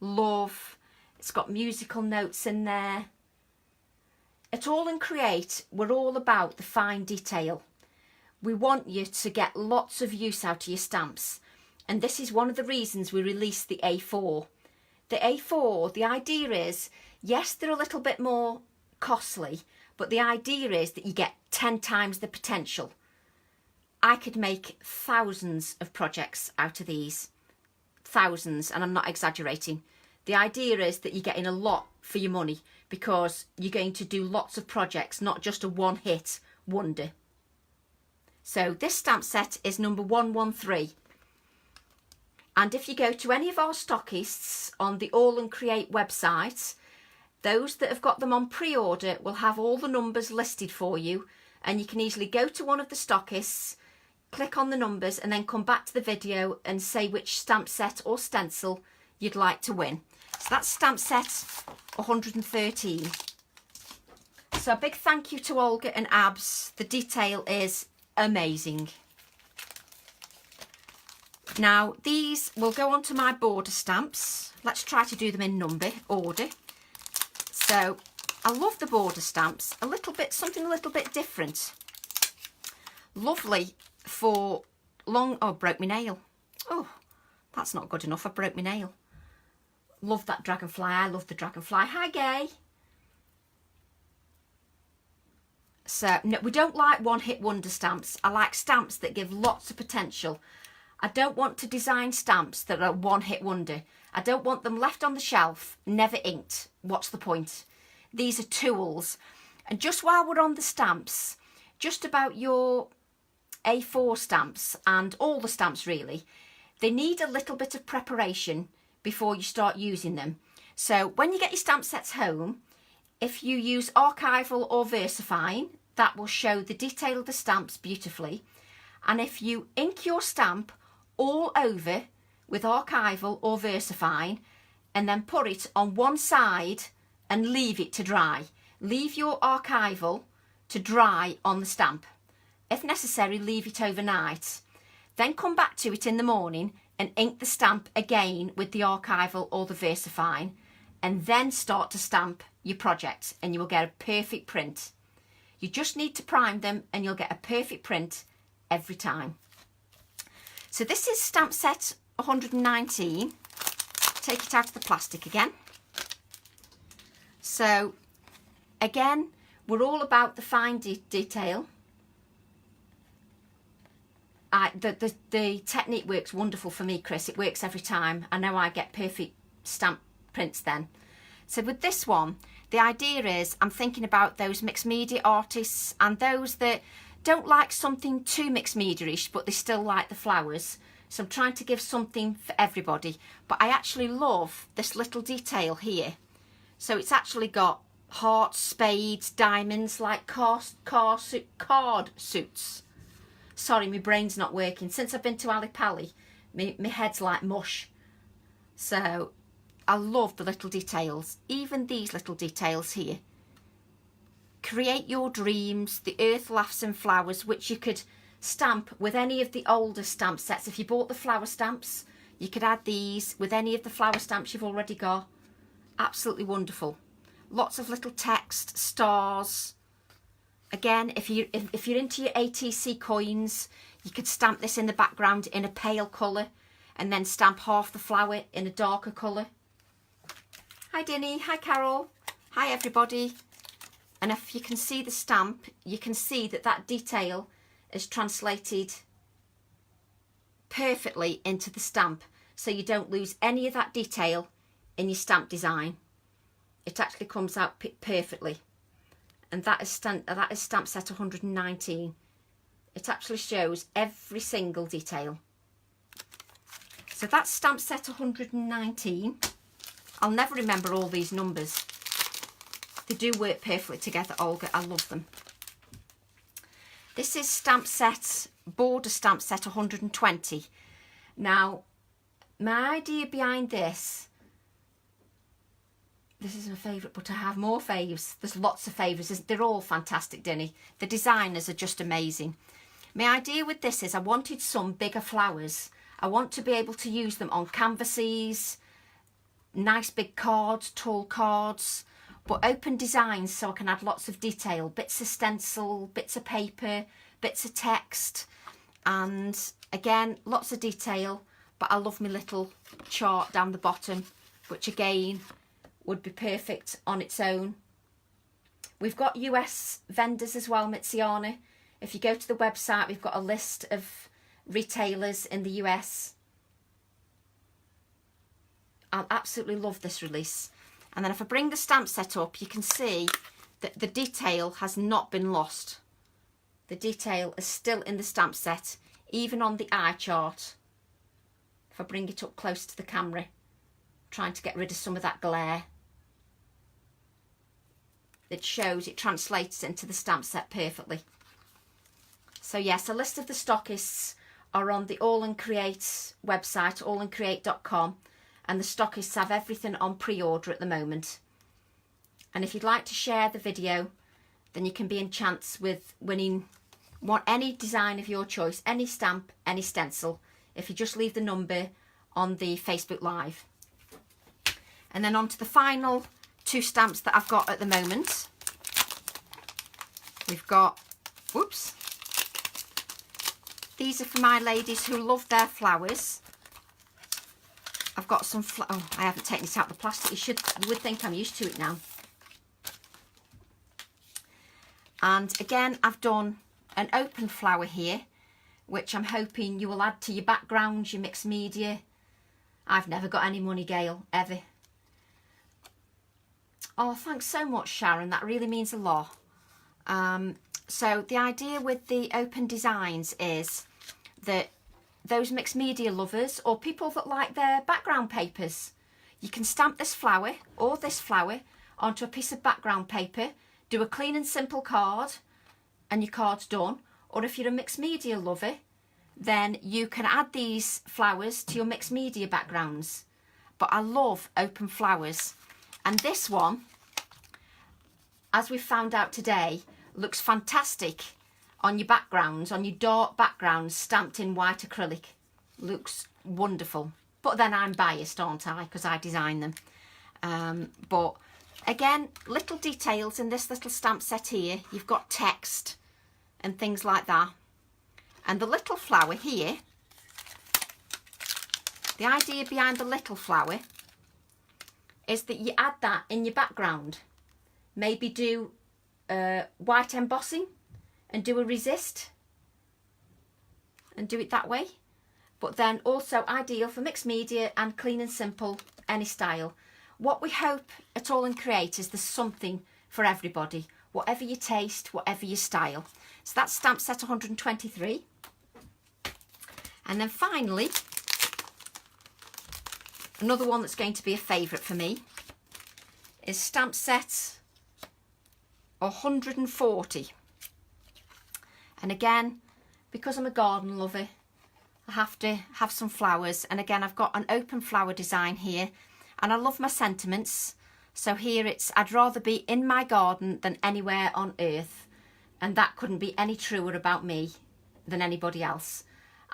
love. It's got musical notes in there. At AALL&Create, we're all about the fine detail. We want you to get lots of use out of your stamps. And this is one of the reasons we released the A4. The A4, the idea is, yes, they're a little bit more costly, but the idea is that you get 10 times the potential. I could make thousands of projects out of these. Thousands, and I'm not exaggerating. The idea is that you're getting a lot for your money because you're going to do lots of projects, not just a one-hit wonder. So this stamp set is number 113. And if you go to any of our stockists on the AALL&Create website, those that have got them on pre-order will have all the numbers listed for you, and you can easily go to one of the stockists, click on the numbers, and then come back to the video and say which stamp set or stencil you'd like to win. So that's stamp set 113. So a big thank you to Olga and Abs. The detail is amazing. Now these will go onto my border stamps. Let's try to do them in order. So I love the border stamps. Something a little bit different. Lovely for long, oh, broke my nail. Oh, that's not good enough. I broke my nail. Love that dragonfly. I love the dragonfly. Hi, Gay. So, no, we don't like one-hit wonder stamps. I like stamps that give lots of potential. I don't want to design stamps that are one-hit wonder. I don't want them left on the shelf, never inked. What's the point? These are tools. And just while we're on the stamps, just about your A4 stamps and all the stamps really, they need a little bit of preparation before you start using them. So when you get your stamp sets home, if you use archival or VersaFine, that will show the detail of the stamps beautifully. And if you ink your stamp all over with archival or VersaFine and then put it on one side and leave it to dry. Leave your archival to dry on the stamp. If necessary, leave it overnight. Then come back to it in the morning and ink the stamp again with the archival or the VersaFine, and then start to stamp your project and you will get a perfect print. You just need to prime them and you'll get a perfect print every time. So this is stamp set 119. Take it out of the plastic again. So again, we're all about the fine detail. The technique works wonderful for me, Chris. It works every time. I know I get perfect stamp prints then. So with this one, the idea is I'm thinking about those mixed media artists and those that don't like something too mixed media-ish, but they still like the flowers. So I'm trying to give something for everybody. But I actually love this little detail here. So it's actually got hearts, spades, diamonds, like card suits. Sorry, my brain's not working. Since I've been to Ali Pali, my head's like mush. So I love the little details, even these little details here. Create your dreams, the earth, laughs and flowers, which you could stamp with any of the older stamp sets. If you bought the flower stamps, you could add these with any of the flower stamps you've already got. Absolutely wonderful. Lots of little text, stars. Again, if you're into your ATC coins, you could stamp this in the background in a pale colour and then stamp half the flower in a darker colour. Hi Dinny, hi Carol, hi everybody. And if you can see the stamp, you can see that that detail is translated perfectly into the stamp, so you don't lose any of that detail in your stamp design. It actually comes out perfectly. And that is stamp set 119. It actually shows every single detail. So that's stamp set 119. I'll never remember all these numbers. They do work perfectly together, Olga. I love them. This is stamp set, border stamp set 120. Now, my idea behind this is my favourite, but I have more faves. There's lots of favourites. They're all fantastic, Dinny. The designers are just amazing. My idea with this is I wanted some bigger flowers. I want to be able to use them on canvases, nice big cards, tall cards, but open designs so I can add lots of detail, bits of stencil, bits of paper, bits of text, and again, lots of detail. But I love my little chart down the bottom, which again would be perfect on its own. We've got US vendors as well, Mitsiana. If you go to the website, we've got a list of retailers in the US. I absolutely love this release. And then if I bring the stamp set up, you can see that the detail has not been lost. The detail is still in the stamp set, even on the eye chart. If I bring it up close to the camera, trying to get rid of some of that glare. It shows, it translates into the stamp set perfectly. So yes, a list of the stockists are on the AALL&Create website, AALL&Create.com. And the stockists have everything on pre-order at the moment. And if you'd like to share the video, then you can be in chance with winning any design of your choice, any stamp, any stencil, if you just leave the number on the Facebook Live. And then on to the final two stamps that I've got at the moment. We've got, whoops, these are for my ladies who love their flowers. I've got some, oh, I haven't taken it out of the plastic. You would think I'm used to it now. And again, I've done an open flower here, which I'm hoping you will add to your backgrounds, your mixed media. I've never got any money, Gail, ever. Oh, thanks so much, Sharon. That really means a lot. So the idea with the open designs is that those mixed media lovers or people that like their background papers, you can stamp this flower or this flower onto a piece of background paper, do a clean and simple card, and your card's done. Or if you're a mixed media lover, then you can add these flowers to your mixed media backgrounds. But I love open flowers. And this one, as we found out today, looks fantastic on your backgrounds, on your dark backgrounds, stamped in white acrylic. Looks wonderful. But then I'm biased, aren't I? Because I design them. But again, little details in this little stamp set here. You've got text and things like that. And the little flower here, the idea behind the little flower is that you add that in your background. Maybe do white embossing and do a resist and do it that way. But then also ideal for mixed media and clean and simple, any style. What we hope at AALL&Create is there's something for everybody, whatever your taste, whatever your style. So that's stamp set 123. And then finally, another one that's going to be a favourite for me is stamp set 140. And again, because I'm a garden lover, I have to have some flowers. And again, I've got an open flower design here. And I love my sentiments. So here it's, I'd rather be in my garden than anywhere on earth. And that couldn't be any truer about me than anybody else.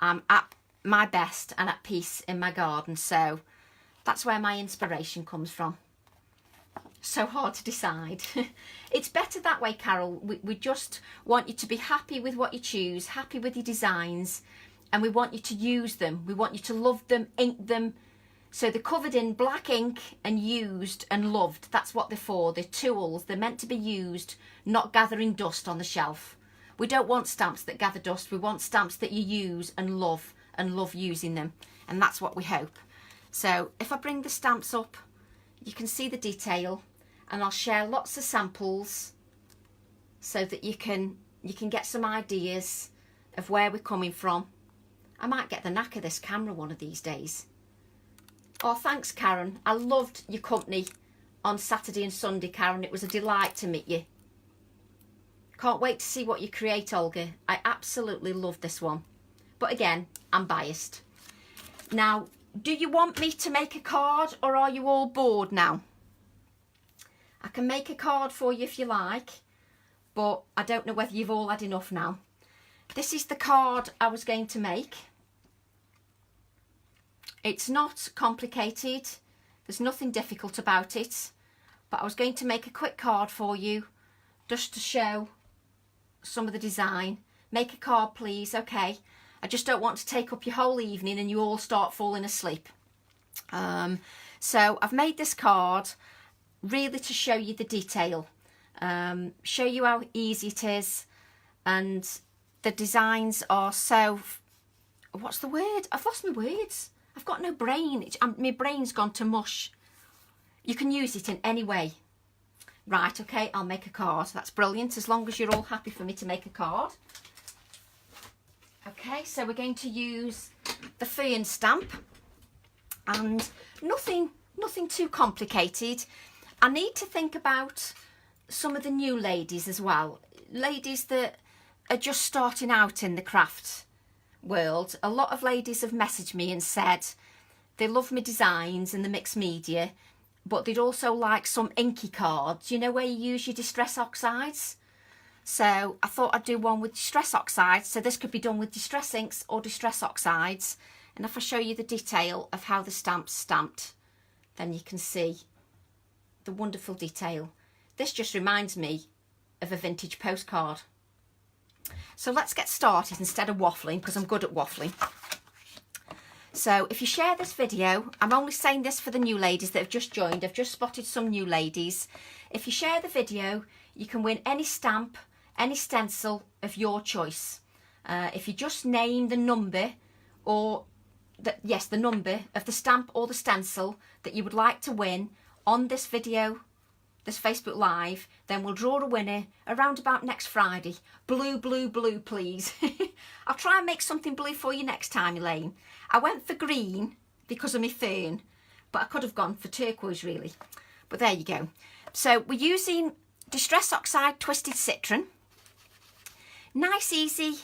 I'm at my best and at peace in my garden. So that's where my inspiration comes from. So hard to decide. It's better that way, Carol. We just want you to be happy with what you choose, happy with your designs, and we want you to use them. We want you to love them, ink them. So they're covered in black ink and used and loved. That's what they're for. They're tools. They're meant to be used, not gathering dust on the shelf. We don't want stamps that gather dust. We want stamps that you use and love using them. And that's what we hope. So if I bring the stamps up, you can see the detail, and I'll share lots of samples so that you can get some ideas of where we're coming from. I might get the knack of this camera one of these days. Oh, thanks, Karen. I loved your company on Saturday and Sunday, Karen. It was a delight to meet you. Can't wait to see what you create, Olga. I absolutely love this one. But again, I'm biased. Now, do you want me to make a card, or are you all bored now? I can make a card for you if you like, but I don't know whether you've all had enough now. This is the card I was going to make. It's not complicated. There's nothing difficult about it. But I was going to make a quick card for you just to show some of the design. Make a card, please. Okay. I just don't want to take up your whole evening and you all start falling asleep. So I've made this card really to show you the detail. Show you how easy it is. And the designs are so... What's the word? I've lost my words. I've got no brain. My brain's gone to mush. You can use it in any way. Right, okay, I'll make a card. That's brilliant, as long as you're all happy for me to make a card. Okay, so we're going to use the fern stamp. And nothing too complicated. I need to think about some of the new ladies as well. Ladies that are just starting out in the craft world. A lot of ladies have messaged me and said they love my designs and the mixed media, but they'd also like some inky cards, you know, where you use your distress oxides. So I thought I'd do one with distress oxides. So this could be done with distress inks or distress oxides. And if I show you the detail of how the stamp's stamped, then you can see the wonderful detail. This just reminds me of a vintage postcard. So let's get started instead of waffling, because I'm good at waffling. So if you share this video, I'm only saying this for the new ladies that have just joined. I've just spotted some new ladies. If you share the video, you can win any stamp, any stencil of your choice. If you just name the number or the number of the stamp or the stencil that you would like to win on this video, this Facebook Live, then we'll draw a winner around about next Friday. Blue, blue, blue, please. I'll try and make something blue for you next time, Elaine. I went for green because of my fern, but I could have gone for turquoise really. But there you go. So we're using Distress Oxide Twisted Citron. Nice, easy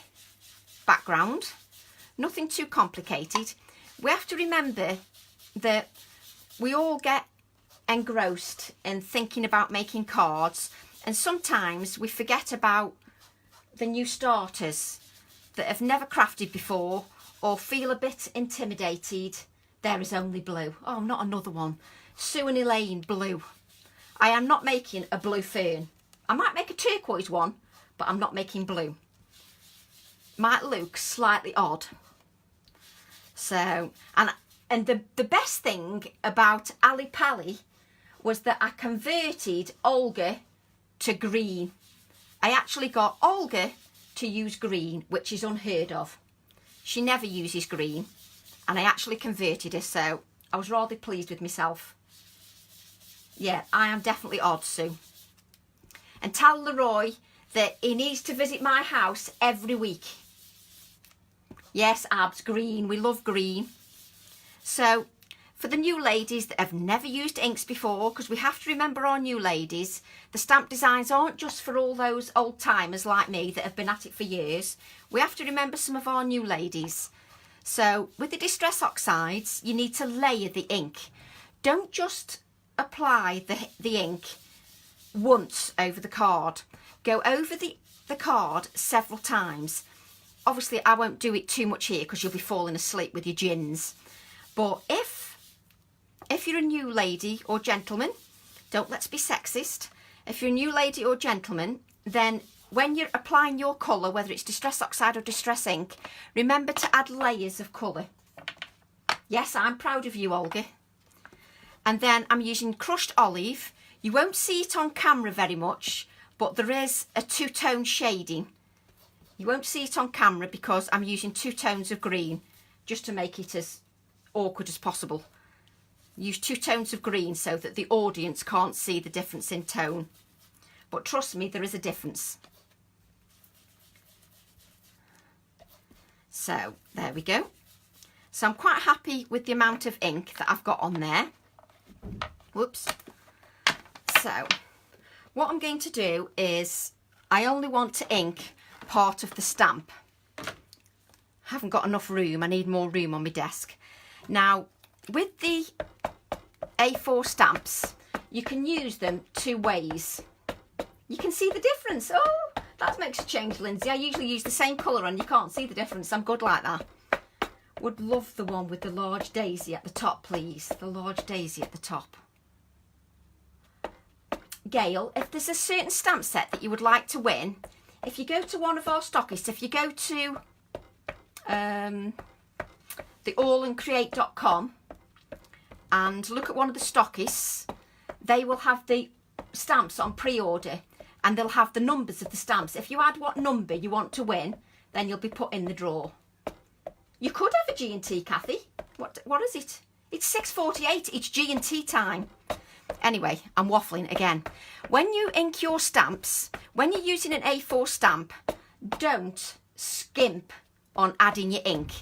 background. Nothing too complicated. We have to remember that we all get engrossed in thinking about making cards, and sometimes we forget about the new starters that have never crafted before or feel a bit intimidated. There is only blue. Oh, not another one. Sue and Elaine, blue. I am not making a blue fern. I might make a turquoise one, but I'm not making blue. Might look slightly odd. So, and the best thing about Ali Pally was that I converted Olga to green. I actually got Olga to use green, which is unheard of. She never uses green, and I actually converted her, so I was rather pleased with myself. Yeah, I am definitely odd, Sue. And tell Leroy that he needs to visit my house every week. Yes, Abs, green. We love green. So, for the new ladies that have never used inks before, because we have to remember our new ladies, the stamp designs aren't just for all those old timers like me that have been at it for years. We have to remember some of our new ladies. So with the Distress Oxides, you need to layer the ink. Don't just apply the ink once over the card. Go over the card several times. Obviously, I won't do it too much here because you'll be falling asleep with your gins. But if you're a new lady or gentleman, let's be sexist. If you're a new lady or gentleman, then when you're applying your colour, whether it's Distress Oxide or Distress Ink, remember to add layers of colour. Yes, I'm proud of you, Olga. And then I'm using crushed olive. You won't see it on camera very much, but there is a two-tone shading. You won't see it on camera because I'm using 2 tones of green just to make it as awkward as possible. Use 2 tones of green so that the audience can't see the difference in tone. But trust me, there is a difference. So there we go. So I'm quite happy with the amount of ink that I've got on there. Whoops. So what I'm going to do is I only want to ink part of the stamp. I haven't got enough room. I need more room on my desk. Now, with the A4 stamps, you can use them 2 ways. You can see the difference. Oh, that makes a change, Lindsay. I usually use the same colour and you can't see the difference. I'm good like that. Would love the one with the large daisy at the top, please. The large daisy at the top. Gail, if there's a certain stamp set that you would like to win, if you go to one of our stockists, if you go to the AALL&Create.com and look at one of the stockists, they will have the stamps on pre-order and they'll have the numbers of the stamps. If you add what number you want to win, then you'll be put in the draw. You could have a G&T, Kathy. What is it? It's 6:48. It's G&T time. Anyway, I'm waffling again. When you ink your stamps, when you're using an A4 stamp, don't skimp on adding your ink.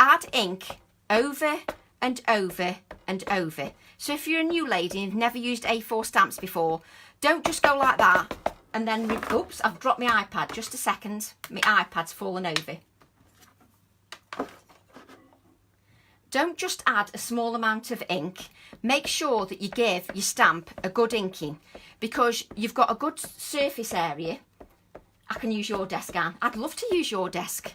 Add ink over and over and over. So if you're a new lady and you've never used A4 stamps before, don't just go like that and then, oops, I've dropped my iPad. Just a second. My iPad's fallen over. Don't just add a small amount of ink. Make sure that you give your stamp a good inking, because you've got a good surface area. I can use your desk, Anne. I'd love to use your desk.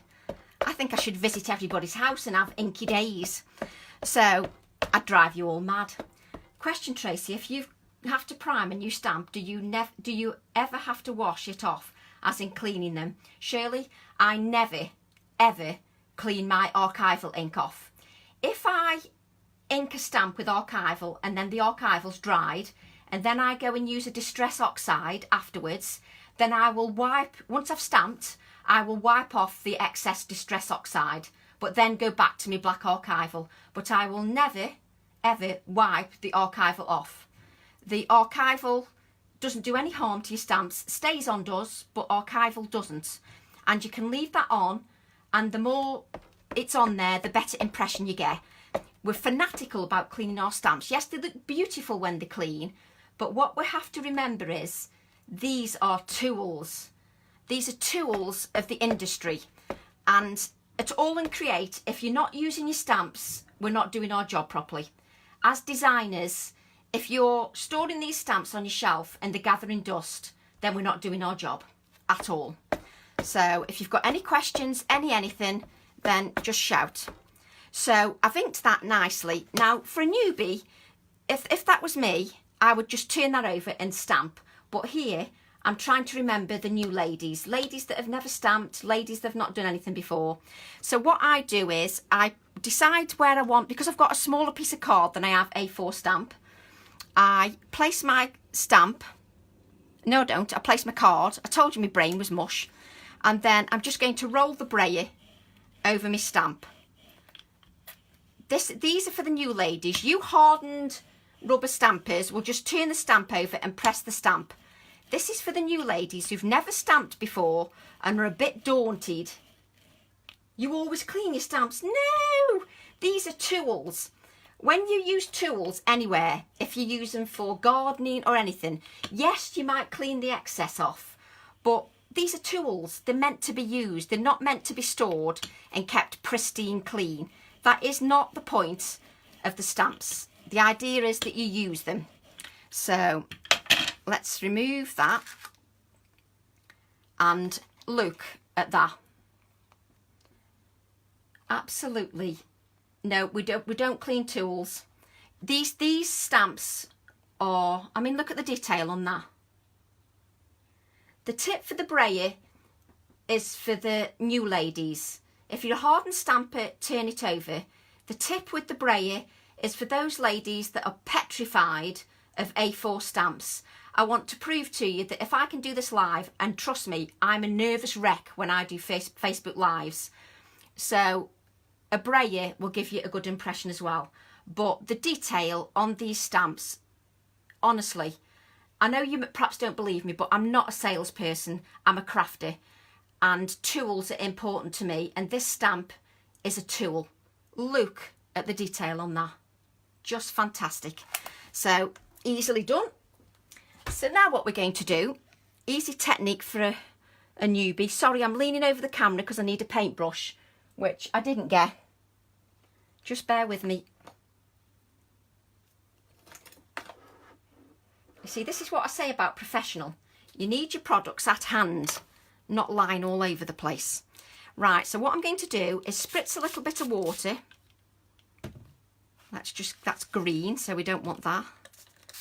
I think I should visit everybody's house and have inky days. So I'd drive you all mad. Question, Tracy, if you've have to prime a new stamp, do you ever have to wash it off, as in cleaning them? Shirley, I never, ever clean my archival ink off. If I ink a stamp with archival and then the archival's dried, and then I go and use a distress oxide afterwards, then I will wipe, once I've stamped, I will wipe off the excess distress oxide, but then go back to my black archival. But I will never, ever wipe the archival off. The archival doesn't do any harm to your stamps. Stays on does, but archival doesn't. And you can leave that on, and the more it's on there, the better impression you get. We're fanatical about cleaning our stamps. Yes, they look beautiful when they're clean, but what we have to remember is these are tools. These are tools of the industry. And at AALL&Create, if you're not using your stamps, we're not doing our job properly. As designers, if you're storing these stamps on your shelf and they're gathering dust, then we're not doing our job at all. So if you've got any questions, anything, then just shout. So I've inked that nicely. Now for a newbie, if that was me, I would just turn that over and stamp. But here, I'm trying to remember the new ladies that have never stamped, ladies that have not done anything before. So what I do is I decide where I want, because I've got a smaller piece of card than I have A4 stamp. I place my stamp. No, I don't. I place my card. I told you my brain was mush. And then I'm just going to roll the brayer over my stamp. These are for the new ladies. You hardened rubber stampers will just turn the stamp over and press the stamp. This is for the new ladies who've never stamped before and are a bit daunted. You always clean your stamps. No! These are tools. When you use tools anywhere, if you use them for gardening or anything, yes, you might clean the excess off, but these are tools. They're meant to be used. They're not meant to be stored and kept pristine clean. That is not the point of the stamps. The idea is that you use them. So let's remove that and look at that. Absolutely. No, we don't clean tools. These stamps are, I mean, look at the detail on that. The tip for the brayer is for the new ladies. If you're a hardened stamper, turn it over. The tip with the brayer is for those ladies that are petrified of A4 stamps. I want to prove to you that if I can do this live, and trust me, I'm a nervous wreck when I do Facebook Lives. So a brayer will give you a good impression as well. But the detail on these stamps, honestly, I know you perhaps don't believe me, but I'm not a salesperson. I'm a crafter. And tools are important to me. And this stamp is a tool. Look at the detail on that. Just fantastic. So easily done. So now what we're going to do, easy technique for a newbie. Sorry, I'm leaning over the camera because I need a paintbrush, which I didn't get. Just bear with me. You see, this is what I say about professional. You need your products at hand, not lying all over the place. Right, so what I'm going to do is spritz a little bit of water. That's green, so we don't want that.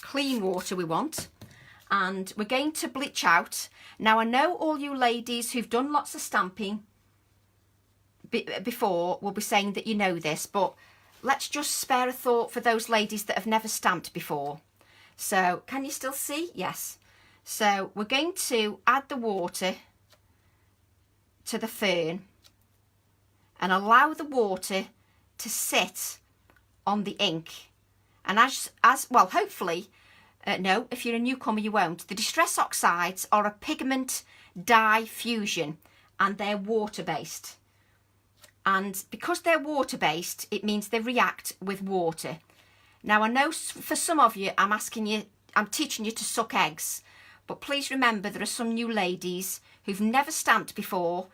Clean water we want. And we're going to bleach out. Now, I know all you ladies who've done lots of stamping before will be saying that you know this, but let's just spare a thought for those ladies that have never stamped before. So, can you still see? Yes. So, we're going to add the water to the fern and allow the water to sit on the ink. And as well, hopefully, no, if you're a newcomer, you won't. The distress oxides are a pigment dye fusion and they're water-based. And because they're water-based, it means they react with water. Now, I know for some of you, I'm teaching you to suck eggs. But please remember, there are some new ladies who've never stamped before.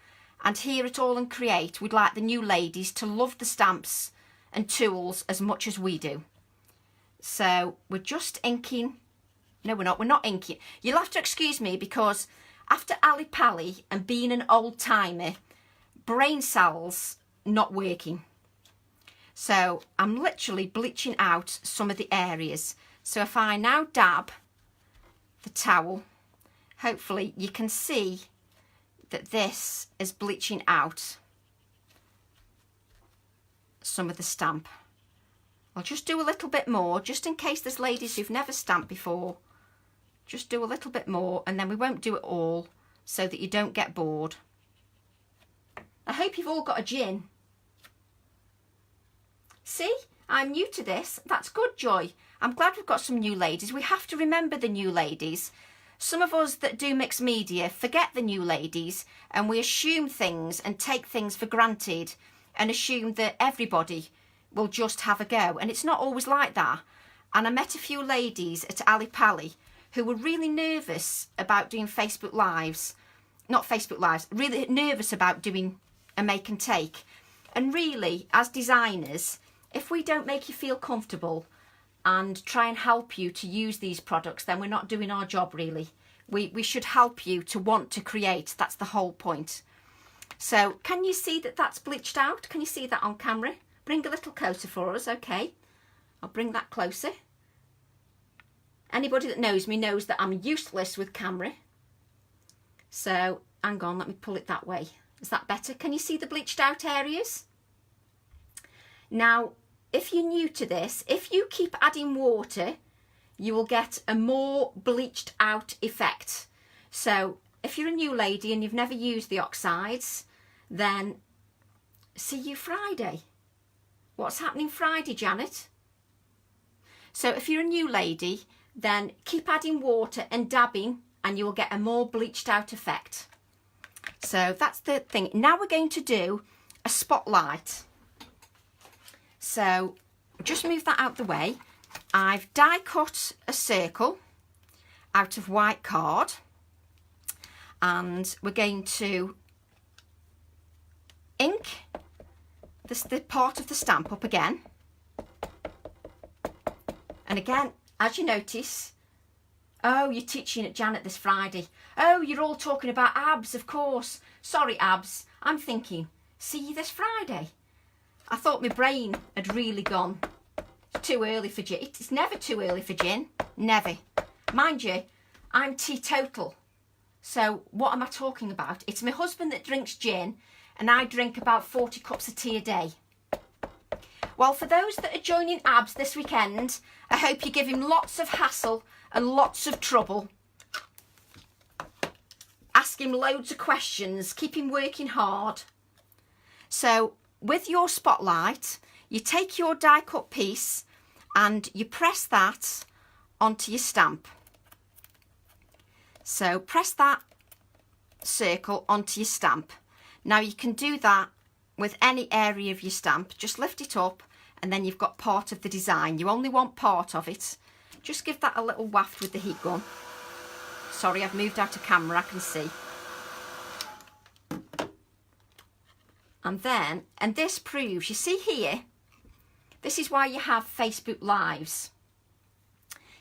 And here at AALL&Create, we'd like the new ladies to love the stamps and tools as much as we do. So we're just inking. No, we're not inking. You'll have to excuse me because after Ali Pally and being an old timer, brain cells not working. So I'm literally bleaching out some of the areas. So if I now dab the towel, hopefully you can see that this is bleaching out some of the stamp. I'll just do a little bit more, just in case there's ladies who've never stamped before. Just do a little bit more, and then we won't do it all, so that you don't get bored. I hope you've all got a gin. See, I'm new to this. That's good, Joy. I'm glad we've got some new ladies. We have to remember the new ladies. Some of us that do mixed media forget the new ladies, and we assume things and take things for granted and assume that everybody will just have a go. And it's not always like that. And I met a few ladies at AALL&Create who were really nervous about doing Facebook Lives. Not Facebook Lives, really nervous about doing a make and take. And really, as designers, if we don't make you feel comfortable and try and help you to use these products, then we're not doing our job, really. We should help you to want to create. That's the whole point. So can you see that that's bleached out? Can you see that on camera? Bring a little closer for us, okay. I'll bring that closer. Anybody that knows me knows that I'm useless with camera. So hang on, let me pull it that way. Is that better? Can you see the bleached out areas? Now, if you're new to this, if you keep adding water, you will get a more bleached out effect. So if you're a new lady and you've never used the oxides, then see you Friday. What's happening Friday, Janet? So if you're a new lady, then keep adding water and dabbing and you will get a more bleached out effect. So that's the thing. Now we're going to do a spotlight. So just move that out the way. I've die cut a circle out of white card, and we're going to ink the part of the stamp up again. And again, as you notice, oh, you're teaching at Janet this Friday. Oh, you're all talking about abs, of course. Sorry, abs. I'm thinking, see you this Friday. I thought my brain had really gone. It's too early for gin. It's never too early for gin. Never. Mind you, I'm teetotal. So what am I talking about? It's my husband that drinks gin, and I drink about 40 cups of tea a day. Well, for those that are joining abs this weekend, I hope you give him lots of hassle and lots of trouble. Ask him loads of questions. Keep him working hard. So with your spotlight, you take your die cut piece and you press that onto your stamp. So press that circle onto your stamp. Now you can do that with any area of your stamp. Just lift it up and then you've got part of the design. You only want part of it. Just give that a little waft with the heat gun. Sorry, I've moved out of camera, I can see. And this proves, you see here, this is why you have Facebook Lives.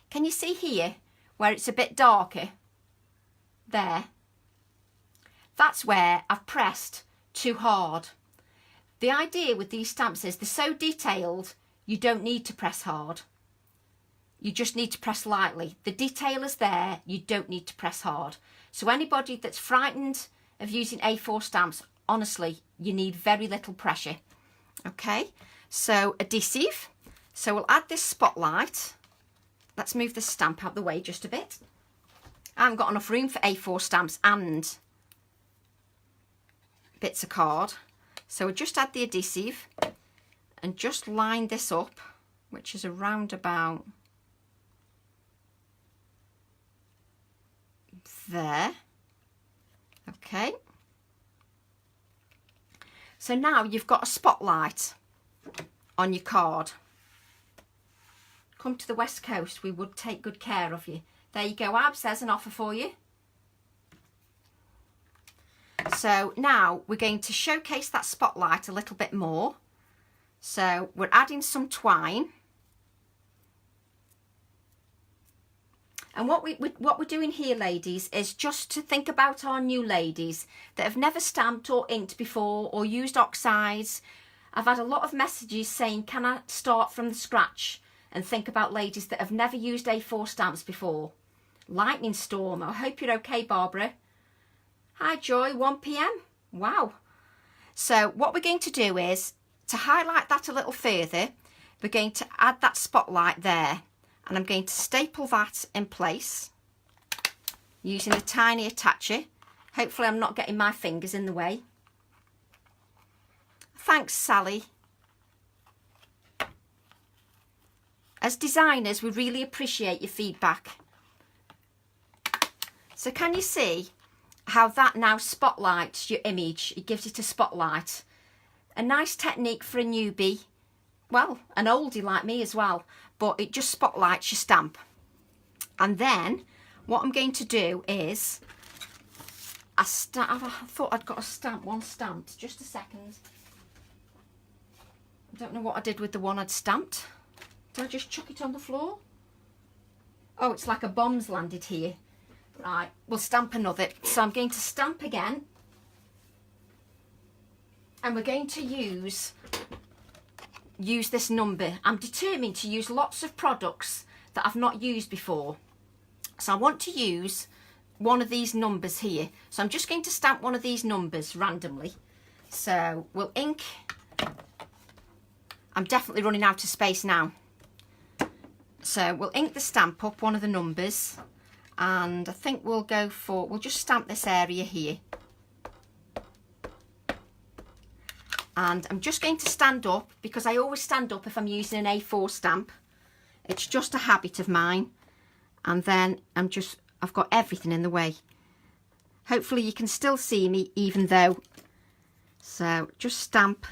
Can you see here where it's a bit darker? There. That's where I've pressed too hard. The idea with these stamps is they're so detailed, you don't need to press hard. You just need to press lightly. The detail is there, you don't need to press hard. So anybody that's frightened of using A4 stamps, honestly, you need very little pressure. Okay, so adhesive. So we'll add this spotlight. Let's move the stamp out the way just a bit. I haven't got enough room for A4 stamps and bits of card. So we'll just add the adhesive and just line this up, which is around about there. Okay. So now you've got a spotlight on your card. Come to the West Coast, we would take good care of you. There you go, Abs, there's an offer for you. So now we're going to showcase that spotlight a little bit more. So we're adding some twine. And what we're doing here, ladies, is just to think about our new ladies that have never stamped or inked before or used oxides. I've had a lot of messages saying, can I start from the scratch and think about ladies that have never used A4 stamps before? lightning storm. I hope you're okay, Barbara. Hi, Joy, 1 p.m. Wow. So what we're going to do is, to highlight that a little further, we're going to add that spotlight there. And I'm going to staple that in place using a tiny attacher. Hopefully I'm not getting my fingers in the way. Thanks, Sally. As designers, we really appreciate your feedback. So can you see how that now spotlights your image? It gives it a spotlight. A nice technique for a newbie. Well, an oldie like me as well. But it just spotlights your stamp. And then what I'm going to do is, I thought I'd got one stamped. Just a second. I don't know what I did with the one I'd stamped. Did I just chuck it on the floor? Oh, it's like a bomb's landed here. Right, we'll stamp another. So I'm going to stamp again. And we're going to use this number. I'm determined to use lots of products that I've not used before. So I want to use one of these numbers here. So I'm just going to stamp one of these numbers randomly. So we'll ink. I'm definitely running out of space now. So we'll ink the stamp up, one of the numbers. And I think we'll just stamp this area here. And I'm just going to stand up, because I always stand up if I'm using an A4 stamp. It's just a habit of mine. And then I've got everything in the way. Hopefully you can still see me even though. So just stamp.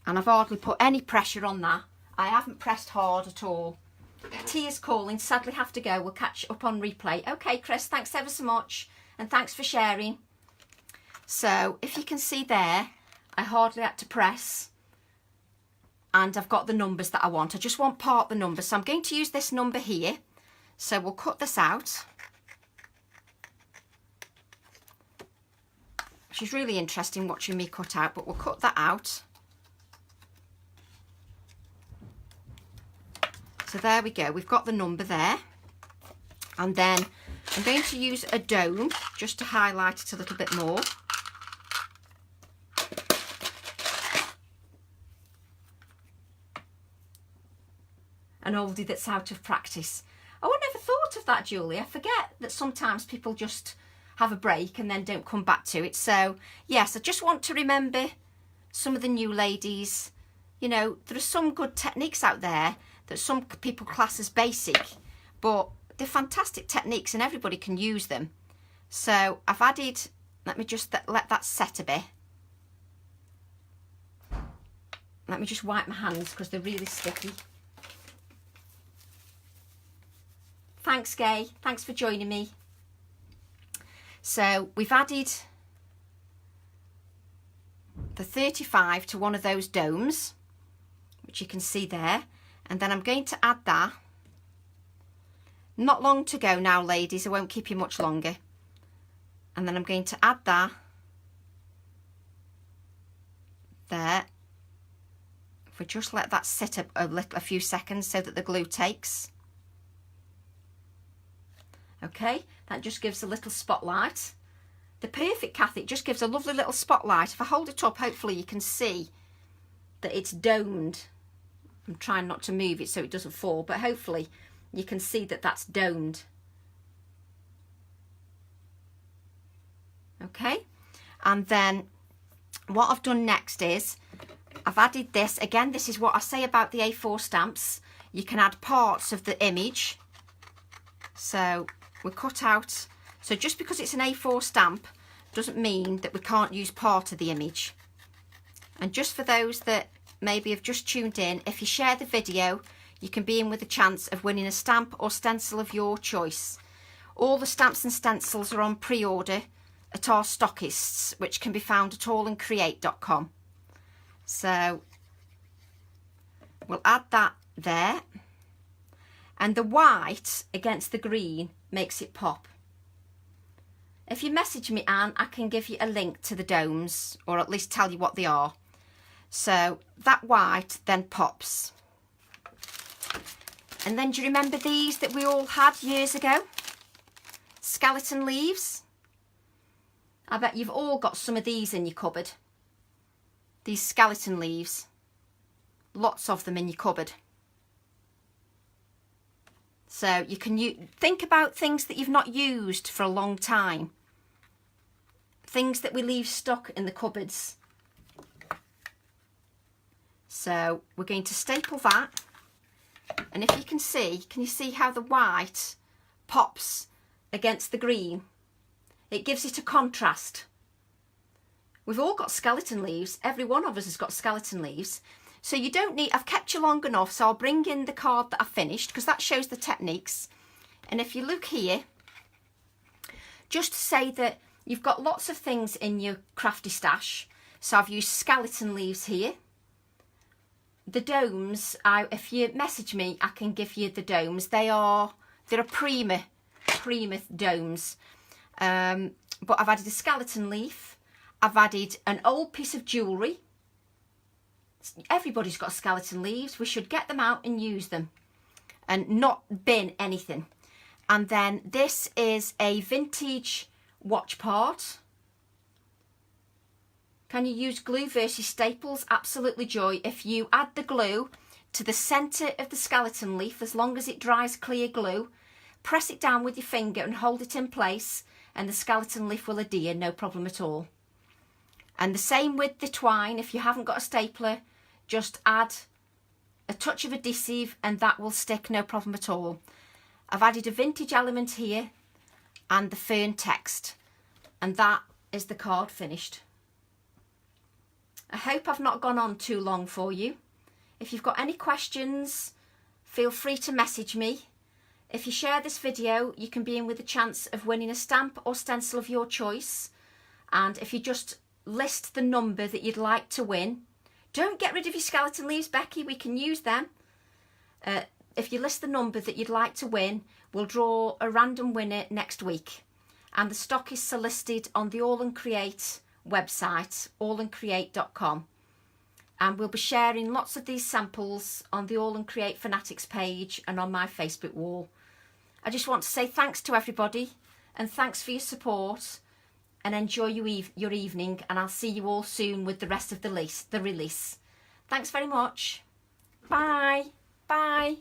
And I've hardly put any pressure on that. I haven't pressed hard at all. Tea is calling, sadly have to go. We'll catch up on replay. Okay, Chris, thanks ever so much. And thanks for sharing. So if you can see there, I hardly had to press. And I've got the numbers that I want. I just want part of the number. So I'm going to use this number here. So we'll cut this out. Which is really interesting watching me cut out, but we'll cut that out. So there we go, we've got the number there. And then I'm going to use a dome just to highlight it a little bit more. An oldie that's out of practice. Oh, I never thought of that, Julie. I forget that sometimes people just have a break and then don't come back to it. So yes, I just want to remember some of the new ladies. You know, there are some good techniques out there that some people class as basic, but they're fantastic techniques and everybody can use them. So I've added, let me just let that set a bit. Let me just wipe my hands because they're really sticky. Thanks, Gay. Thanks for joining me. So we've added the 35 to one of those domes, which you can see there. And then I'm going to add that. Not long to go now, ladies. I won't keep you much longer. And then I'm going to add that there. If we just let that sit a few seconds so that the glue takes. Okay, that just gives a little spotlight. The perfect, Kathy, it just gives a lovely little spotlight. If I hold it up, hopefully you can see that it's domed. I'm trying not to move it so it doesn't fall, but hopefully you can see that that's domed. Okay, and then what I've done next is I've added this. Again, this is what I say about the A4 stamps. You can add parts of the image. So we cut out. So just because it's an A4 stamp doesn't mean that we can't use part of the image. And just for those that maybe have just tuned in, if you share the video, you can be in with a chance of winning a stamp or stencil of your choice. All the stamps and stencils are on pre-order at our stockists, which can be found at AALL&Create.com. So we'll add that there. And the white against the green makes it pop. If you message me, Anne, I can give you a link to the domes, or at least tell you what they are. So that white then pops. And then do you remember these that we all had years ago? Skeleton leaves. I bet you've all got some of these in your cupboard. These skeleton leaves. Lots of them in your cupboard. So you can think about things that you've not used for a long time. Things that we leave stuck in the cupboards. So we're going to staple that. And if you can you see how the white pops against the green? It gives it a contrast. We've all got skeleton leaves. Every one of us has got skeleton leaves. So you don't need, I've kept you long enough, so I'll bring in the card that I finished because that shows the techniques. And if you look here, just to say that you've got lots of things in your crafty stash. So I've used skeleton leaves here. The domes, if you message me, I can give you the domes. They're a Prima domes. But I've added a skeleton leaf. I've added an old piece of jewellery. Everybody's got skeleton leaves. We should get them out and use them and not bin anything. And then this is a vintage watch part. Can you use glue versus staples? Absolutely, Joy. If you add the glue to the centre of the skeleton leaf, as long as it dries clear glue, press it down with your finger and hold it in place, and the skeleton leaf will adhere, no problem at all. And the same with the twine. If you haven't got a stapler, just add a touch of adhesive and that will stick, no problem at all. I've added a vintage element here and the fern text, and that is the card finished. I hope I've not gone on too long for you. If you've got any questions, feel free to message me. If you share this video, you can be in with a chance of winning a stamp or stencil of your choice. And if you just list the number that you'd like to win, don't get rid of your skeleton leaves, Becky, we can use them. If you list the number that you'd like to win, we'll draw a random winner next week. And the stock is solicited on the AALL&Create website, AALL&Create.com. And we'll be sharing lots of these samples on the AALL&Create Fanatics page and on my Facebook wall. I just want to say thanks to everybody and thanks for your support, and enjoy your evening, and I'll see you all soon with the rest of the release. Thanks very much. Bye. Bye.